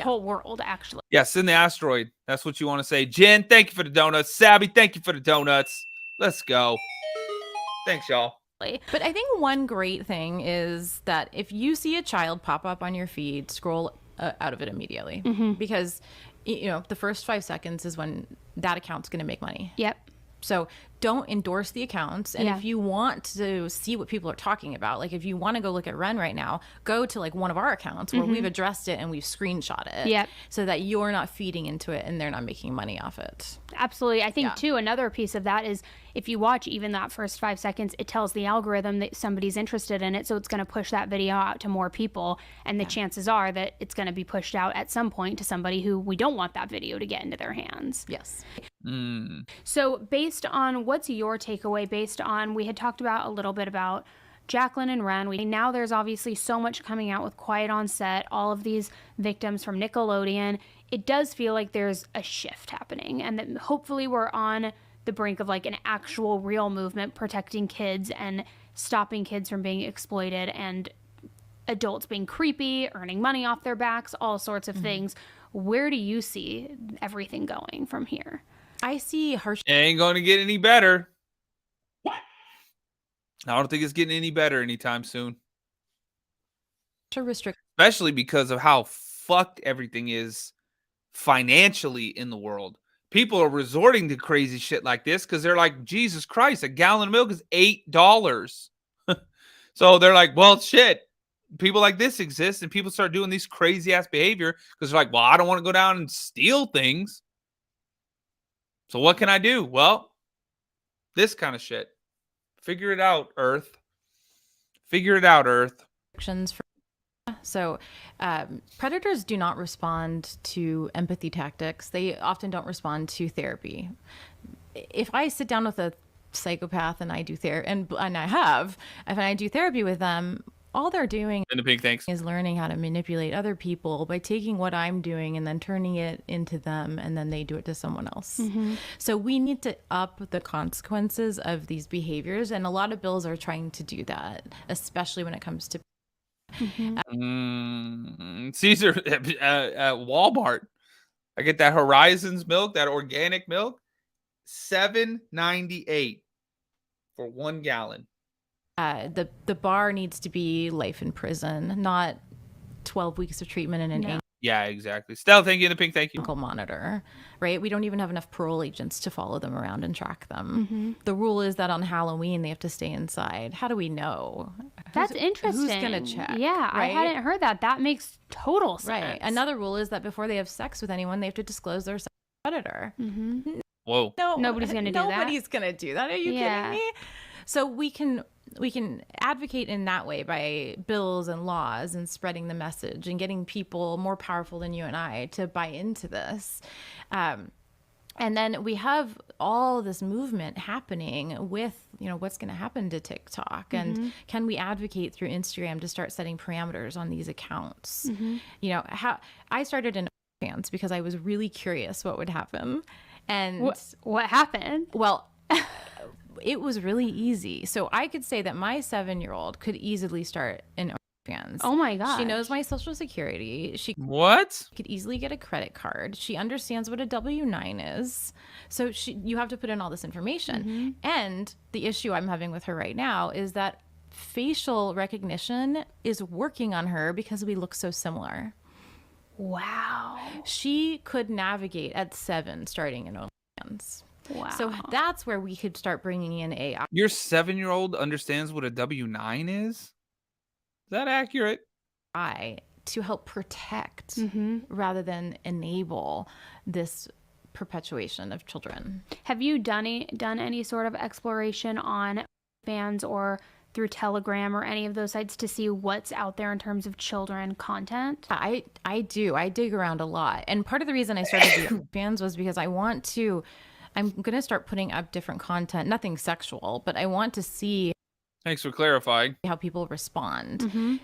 whole world, actually. Yeah, send the asteroid. That's what you want to say. Jen, thank you for the donuts. Sabby, thank you for the donuts. Let's go. Thanks, y'all. But I think one great thing is that if you see a child pop up on your feed, scroll out of it immediately. Because, the first 5 seconds is when that account's going to make money. Yep. So don't endorse the accounts. And if you want to see what people are talking about, like if you want to go look at Wren right now, go to like one of our accounts where we've addressed it and we've screenshot it. Yep. So that you're not feeding into it and they're not making money off it. Absolutely. I think too, another piece of that is if you watch even that first 5 seconds, it tells the algorithm that somebody's interested in it. So it's going to push that video out to more people. And the chances are that it's going to be pushed out at some point to somebody who we don't want that video to get into their hands. Yes. So based on what's your takeaway, based on, we had talked about a little bit about Jacquelyn and Wren. Now there's obviously so much coming out with Quiet on Set, all of these victims from Nickelodeon. It does feel like there's a shift happening and that hopefully we're on the brink of like an actual real movement protecting kids and stopping kids from being exploited and adults being creepy, earning money off their backs, all sorts of things. Where do you see everything going from here? I see harsh. It ain't going to get any better. What? I don't think it's getting any better anytime soon. Especially because of how fucked everything is financially in the world. People are resorting to crazy shit like this because they're like, Jesus Christ, a gallon of milk is $8. So they're like, well, shit. People like this exist, and people start doing these crazy ass behavior because they're like, well, I don't want to go down and steal things. So what can I do? Well, this kind of shit. Figure it out, Earth. Figure it out, Earth. So predators do not respond to empathy tactics. They often don't respond to therapy. If I sit down with a psychopath and I do therapy, and I do therapy with them, all they're doing is learning how to manipulate other people by taking what I'm doing and then turning it into them, and then they do it to someone else. So we need to up the consequences of these behaviors, and a lot of bills are trying to do that, especially when it comes to Caesar at Walmart. I get that Horizons milk, that organic milk, $7.98 for 1 gallon. The bar needs to be life in prison, not 12 weeks of treatment in an Yeah, exactly. Stella, thank you. In the pink, thank you. ankle monitor, right? We don't even have enough parole agents to follow them around and track them. The rule is that on Halloween they have to stay inside. How do we know? That's interesting. Who's going to check? Yeah, right? I hadn't heard that. That makes total sense. Right. Another rule is that before they have sex with anyone, they have to disclose their predator. Whoa. No, Nobody's going to do that. Nobody's going to do that. Are you kidding me? So we can advocate in that way by bills and laws and spreading the message and getting people more powerful than you and I to buy into this. And then we have all this movement happening with, what's going to happen to TikTok, and can we advocate through Instagram to start setting parameters on these accounts? How I started in OnlyFans because I was really curious what would happen. And what happened? Well, it was really easy. So I could say that my 7-year-old could easily start an OnlyFans. Oh my god. She knows my social security. She could easily get a credit card. She understands what a W-9 is. So you have to put in all this information. And the issue I'm having with her right now is that facial recognition is working on her because we look so similar. Wow. She could navigate at 7 starting in OnlyFans. Wow. So that's where we could start bringing in AI. Your 7-year-old understands what a W-9 is? Is that accurate? To help protect rather than enable this perpetuation of children. Have you done any sort of exploration on fans or through Telegram or any of those sites to see what's out there in terms of children content? I do. I dig around a lot. And part of the reason I started the fans was because I'm going to start putting up different content, nothing sexual, but I want to see. Thanks for clarifying. How people respond.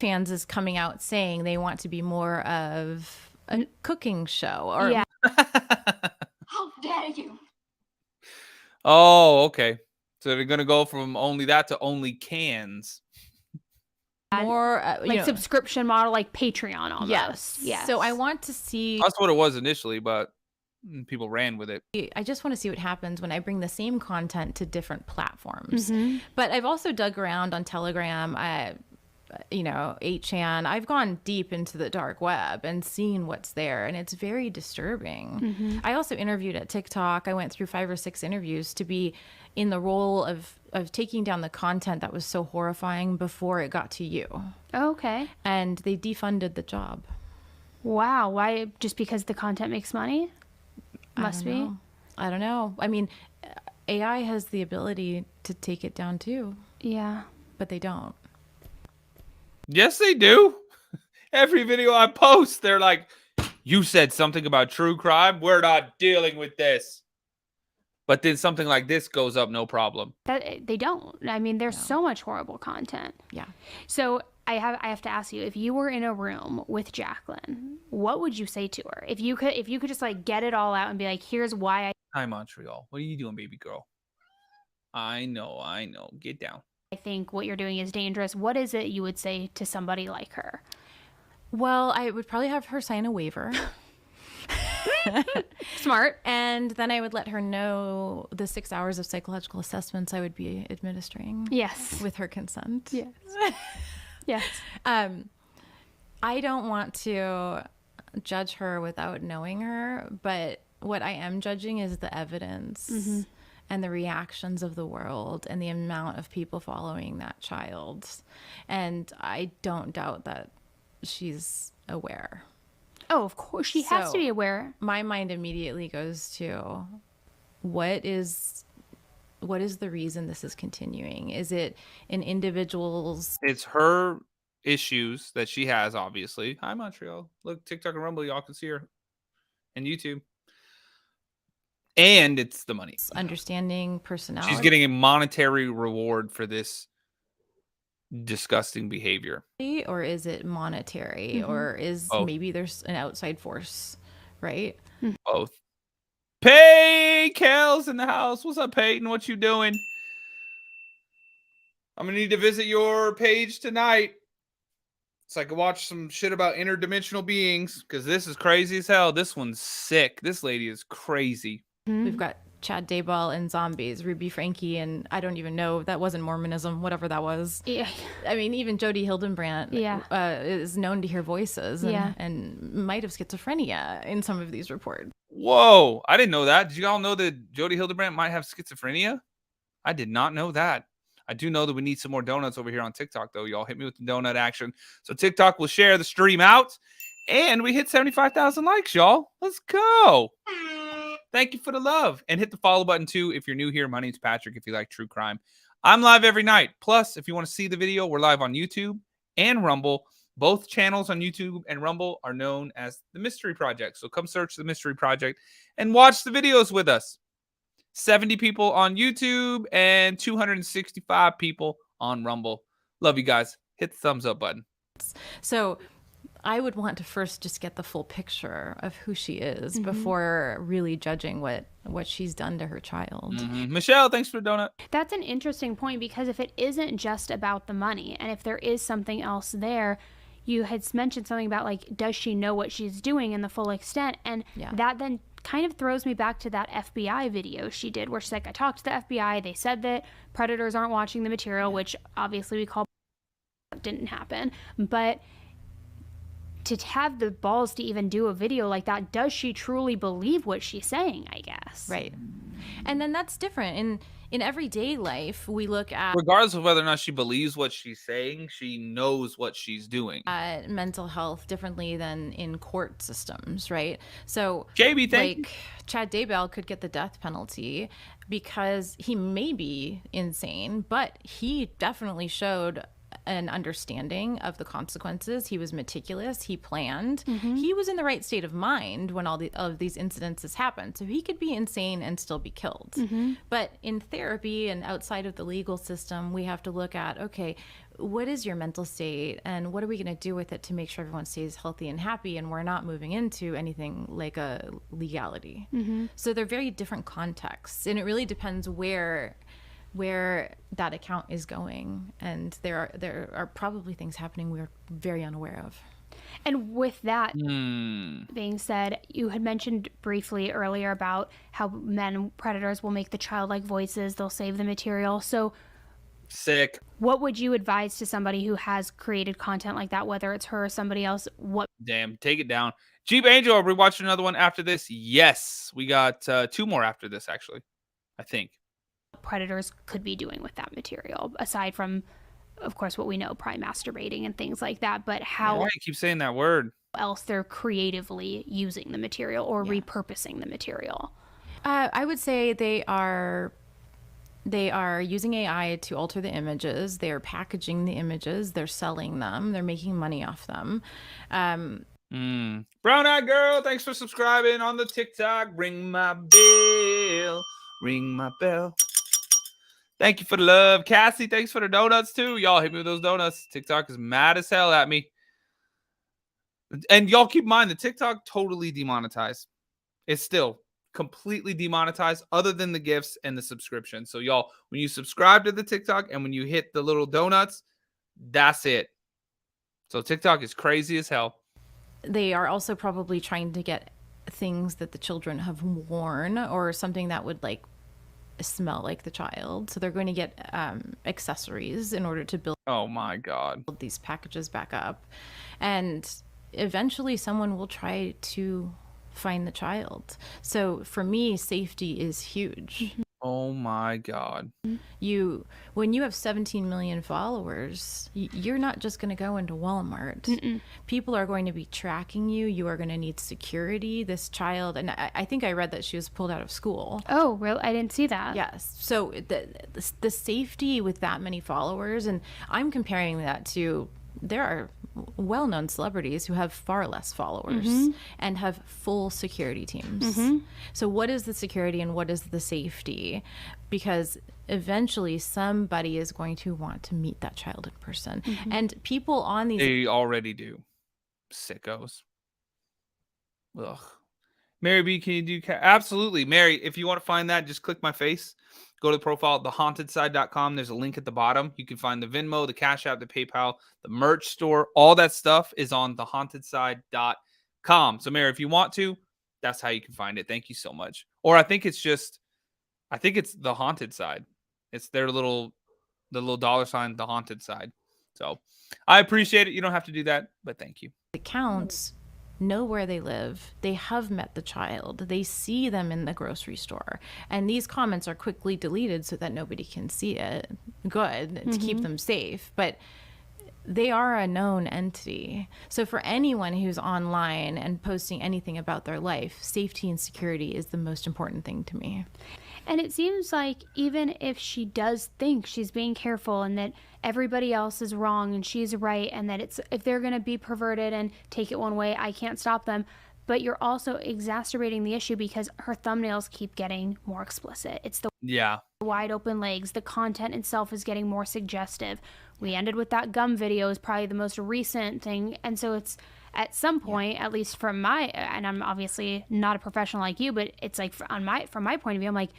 Fans is coming out saying they want to be more of a cooking show. Or How dare you? Oh, okay. So they're going to go from only that to only cans. More subscription model, like Patreon almost. Yes. So I want to see. That's what it was initially, but people ran with it. I just want to see what happens when I bring the same content to different platforms. But I've also dug around on Telegram, 8chan. I've gone deep into the dark web and seen what's there, and it's very disturbing. I also interviewed at TikTok. I went through 5 or 6 interviews to be in the role of taking down the content that was so horrifying before it got to you. Okay. And they defunded the job. Wow. Why? Just because the content makes money? Must be. I don't know. I mean, AI has the ability to take it down too. Yeah. But they don't. Yes, they do. Every video I post, they're like, you said something about true crime. We're not dealing with this. But then something like this goes up, no problem. They don't. I mean, there's so much horrible content. Yeah. So I have to ask you, if you were in a room with Jacquelyn, what would you say to her? If you could just like get it all out and be like, here's why Hi, Montreal. What are you doing, baby girl? I know. Get down. I think what you're doing is dangerous. What is it you would say to somebody like her? Well, I would probably have her sign a waiver. Smart. And then I would let her know the 6 hours of psychological assessments I would be administering. Yes. With her consent. Yes. Yes. I don't want to judge her without knowing her, but what I am judging is the evidence and the reactions of the world and the amount of people following that child. And I don't doubt that she's aware. Oh, of course. She has to be aware. My mind immediately goes to what is the reason this is continuing? Is it an individual's? It's her issues that she has, obviously. Hi, Montreal. Look, TikTok and Rumble, y'all can see her. And YouTube. And it's the money. Understanding personality. She's getting a monetary reward for this disgusting behavior. Or is it monetary? Or is maybe there's an outside force, right? Both. Pay Kel's in the house. What's up, Peyton? What you doing? I'm gonna need to visit your page tonight so I can watch some shit about interdimensional beings, because this is crazy as hell. This one's sick. This lady is crazy. We've got Chad Dayball and zombies, Ruby Frankie, and I don't even know, that wasn't Mormonism, whatever that was. Yeah. I mean, even Jody Hildenbrandt is known to hear voices and might have schizophrenia in some of these reports. Whoa, I didn't know that. Did you all know that Jody Hildenbrandt might have schizophrenia? I did not know that. I do know that we need some more donuts over here on TikTok, though. Y'all hit me with the donut action. So TikTok will share the stream out, and we hit 75,000 likes, y'all. Let's go. Thank you for the love. And hit the follow button, too, if you're new here. My name's Patrick, if you like true crime. I'm live every night. Plus, if you want to see the video, we're live on YouTube and Rumble Both channels on YouTube and Rumble are known as The Mystery Project. So come search The Mystery Project and watch the videos with us. 70 people on YouTube and 265 people on Rumble. Love you guys. Hit the thumbs up button. So I would want to first just get the full picture of who she is before really judging what she's done to her child. Michelle, thanks for the donut. That's an interesting point, because if it isn't just about the money, and if there is something else there, you had mentioned something about, like, does she know what she's doing in the full extent? And that then kind of throws me back to that FBI video she did, where she's like, I talked to the FBI. They said that predators aren't watching the material, which obviously we call didn't happen. But to have the balls to even do a video like that, does she truly believe what she's saying, I guess? Right. And then that's different. In everyday life, we look at, regardless of whether or not she believes what she's saying, she knows what she's doing. Mental health differently than in court systems, right? So JB, thank you. Chad Daybell could get the death penalty because he may be insane, but he definitely showed an understanding of the consequences. He was meticulous. He planned. He was in the right state of mind when all of these incidences happened. So he could be insane and still be killed. But in therapy and outside of the legal system, we have to look at, okay, what is your mental state and what are we going to do with it to make sure everyone stays healthy and happy and we're not moving into anything like a legality. So they're very different contexts, and it really depends where that account is going, and there are probably things happening we're very unaware of. And with that being said, you had mentioned briefly earlier about how predators will make the childlike voices, they'll save the material. So sick. What would you advise to somebody who has created content like that, whether it's her or somebody else? Damn, take it down. Jeep Angel, are we watching another one after this? Yes, we got 2 more after this, actually, I think. Predators could be doing with that material, aside from, of course, what we know, probably masturbating and things like that, but how you keep saying that word else they're creatively using the material or repurposing the material. I would say they are using AI to alter the images. They're packaging the images, they're selling them, they're making money off them. Brown Eyed Girl, thanks for subscribing on the TikTok. Ring my bell, ring my bell. Thank you for the love. Cassie, thanks for the donuts too. Y'all hit me with those donuts. TikTok is mad as hell at me. And y'all keep in mind, the TikTok totally demonetized. It's still completely demonetized other than the gifts and the subscription. So y'all, when you subscribe to the TikTok and when you hit the little donuts, that's it. So TikTok is crazy as hell. They are also probably trying to get things that the children have worn or something that would like smell like the child. So they're going to get accessories in order to build these packages back up. And eventually someone will try to find the child. So for me, safety is huge. Oh my God. When you have 17 million followers, you're not just going to go into Walmart. People are going to be tracking you. You are going to need security. This child, and I think I read that she was pulled out of school. Oh, really? I didn't see that. Yes. So the safety with that many followers, and I'm comparing that to, there are well-known celebrities who have far less followers and have full security teams. So what is the security and what is the safety? Because eventually somebody is going to want to meet that child in person. And people on these... They already do. Sickos. Ugh. Mary B, can you do... Absolutely. Mary, if you want to find that, just click my face. Go to the profile, thehauntedSide.com. There's a link at the bottom. You can find the Venmo, the Cash App, the PayPal, the merch store. All that stuff is on thehauntedSide.com. So, Mary, if you want to, that's how you can find it. Thank you so much. Or I think it's the Haunted Side. It's their the little dollar sign, the Haunted Side. So, I appreciate it. You don't have to do that, but thank you. Accounts know where they live. They have met the child. They see them in the grocery store. And these comments are quickly deleted so that nobody can see it. Good, to keep them safe. But they are a known entity. So for anyone who's online and posting anything about their life, safety and security is the most important thing to me. And it seems like even if she does think she's being careful and that everybody else is wrong and she's right, and that it's, if they're going to be perverted and take it one way, I can't stop them. But you're also exacerbating the issue because her thumbnails keep getting more explicit. It's the wide open legs. The content itself is getting more suggestive. We ended with that gum video is probably the most recent thing. And so it's at some point, at least from my, and I'm obviously not a professional like you, but it's like from my point of view, I'm like,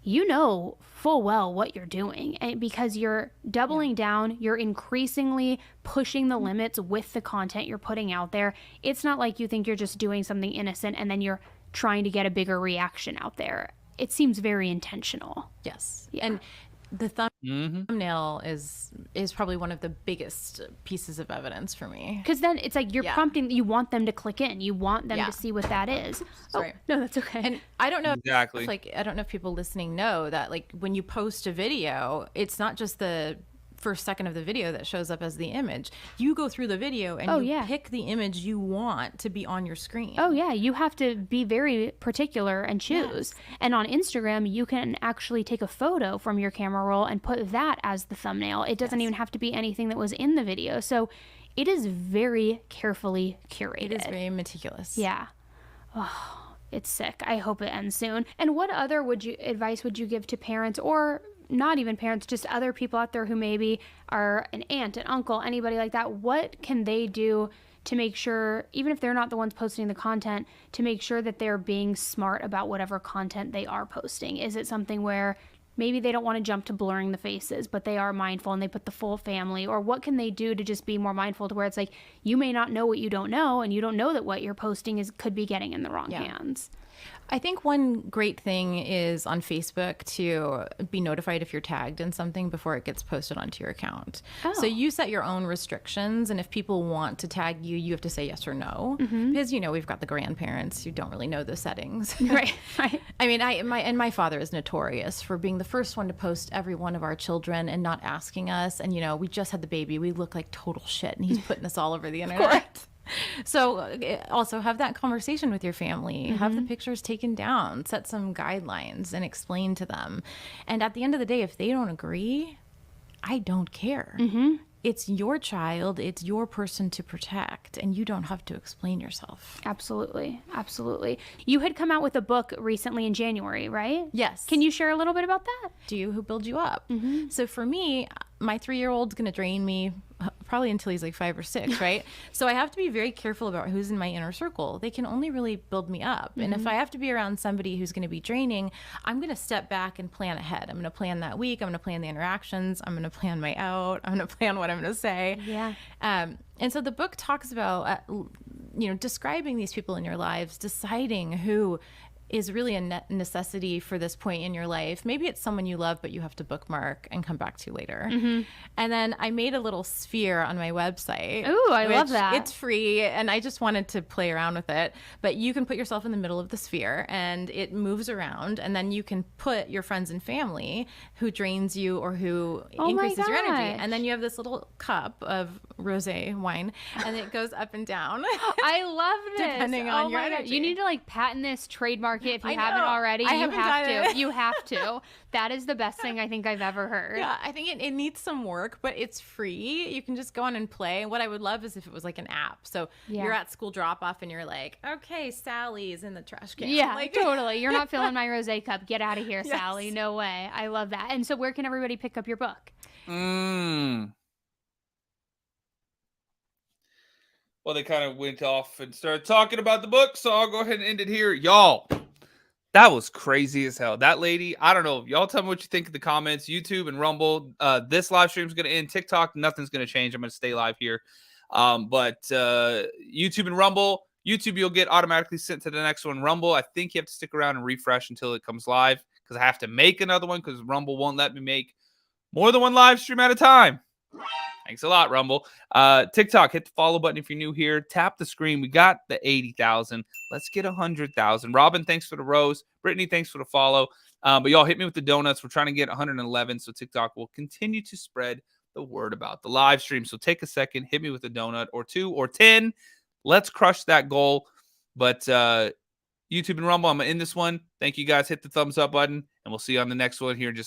you know full well what you're doing, and because you're doubling down, you're increasingly pushing the limits with the content you're putting out there. It's not like you think you're just doing something innocent and then you're trying to get a bigger reaction out there. It seems very intentional. Yes. Yeah. And the thumbnail is probably one of the biggest pieces of evidence for me. Because then it's like you're prompting, you want them to click in. You want them to see what that is. Sorry. Oh, no, that's okay. And I don't know if, like, I don't know if people listening know that, like, when you post a video, it's not just the first second of the video that shows up as the image. You go through the video and you pick the image you want to be on your screen. Oh yeah, you have to be very particular and choose. And on Instagram, you can actually take a photo from your camera roll and put that as the thumbnail. It doesn't even have to be anything that was in the video. So it is very carefully curated. It is very meticulous. Yeah. Oh, it's sick. I hope it ends soon. And what other advice would you give to parents, or not even parents, just other people out there who maybe are an aunt, an uncle, anybody like that? What can they do to make sure, even if they're not the ones posting the content, to make sure that they're being smart about whatever content they are posting? Is it something where maybe they don't want to jump to blurring the faces, but they are mindful and they put the full family? Or what can they do to just be more mindful, to where it's like, you may not know what you don't know, and you don't know that what you're posting could be getting in the wrong hands? I think one great thing is on Facebook to be notified if you're tagged in something before it gets posted onto your account. So you set your own restrictions, and if people want to tag you, you have to say yes or no. Because, you know, we've got the grandparents who don't really know the settings. Right. I mean, my father is notorious for being the first one to post every one of our children and not asking us. And, you know, we just had the baby. We look like total shit, and he's putting us all over the internet. So also have that conversation with your family, have the pictures taken down, set some guidelines and explain to them. And at the end of the day, if they don't agree, I don't care. It's your child, it's your person to protect, and you don't have to explain yourself. Absolutely. Absolutely. You had come out with a book recently in January, right? Yes. Can you share a little bit about that? Do you who build you up? So for me, my 3-year-old's going to drain me probably until he's like 5 or 6, right? So I have to be very careful about who's in my inner circle. They can only really build me up. And if I have to be around somebody who's going to be draining, I'm going to step back and plan ahead. I'm going to plan that week. I'm going to plan the interactions. I'm going to plan my out. I'm going to plan what I'm going to say. Yeah. And so the book talks about, you know, describing these people in your lives, deciding who is really a necessity for this point in your life. Maybe it's someone you love, but you have to bookmark and come back to later. And then I made a little sphere on my website. Ooh, I love that. It's free, and I just wanted to play around with it. But you can put yourself in the middle of the sphere, and it moves around, and then you can put your friends and family who drains you or who increases your energy. And then you have this little cup of rosé wine, and it goes up and down. I love this. Depending on your energy. You need to like patent this, trademark it if you haven't already. You have to. That is the best thing I think I've ever heard. Yeah, I think it needs some work, but it's free. You can just go on and play. And what I would love is if it was like an app. So you're at school drop off and you're like, okay, Sally's in the trash can. Yeah, like, totally. You're not filling my rosé cup. Get out of here, Sally. No way. I love that. And so where can everybody pick up your book? Well, they kind of went off and started talking about the book, so I'll go ahead and end it here. Y'all, that was crazy as hell. That lady, I don't know. Y'all tell me what you think in the comments. YouTube and Rumble. This live stream is going to end. TikTok, nothing's going to change. I'm going to stay live here. But YouTube and Rumble. YouTube, you'll get automatically sent to the next one. Rumble, I think you have to stick around and refresh until it comes live, because I have to make another one because Rumble won't let me make more than one live stream at a time. Thanks a lot, Rumble. TikTok, hit the follow button if you're new here. Tap the screen. We got the 80,000. Let's get 100,000. Robin, thanks for the rose. Brittany, thanks for the follow. But y'all hit me with the donuts. We're trying to get 111, so TikTok will continue to spread the word about the live stream. So take a second, hit me with a donut or 2 or 10. Let's crush that goal. But YouTube and Rumble. I'm going to end this one. Thank you guys. Hit the thumbs up button, and we'll see you on the next one here in just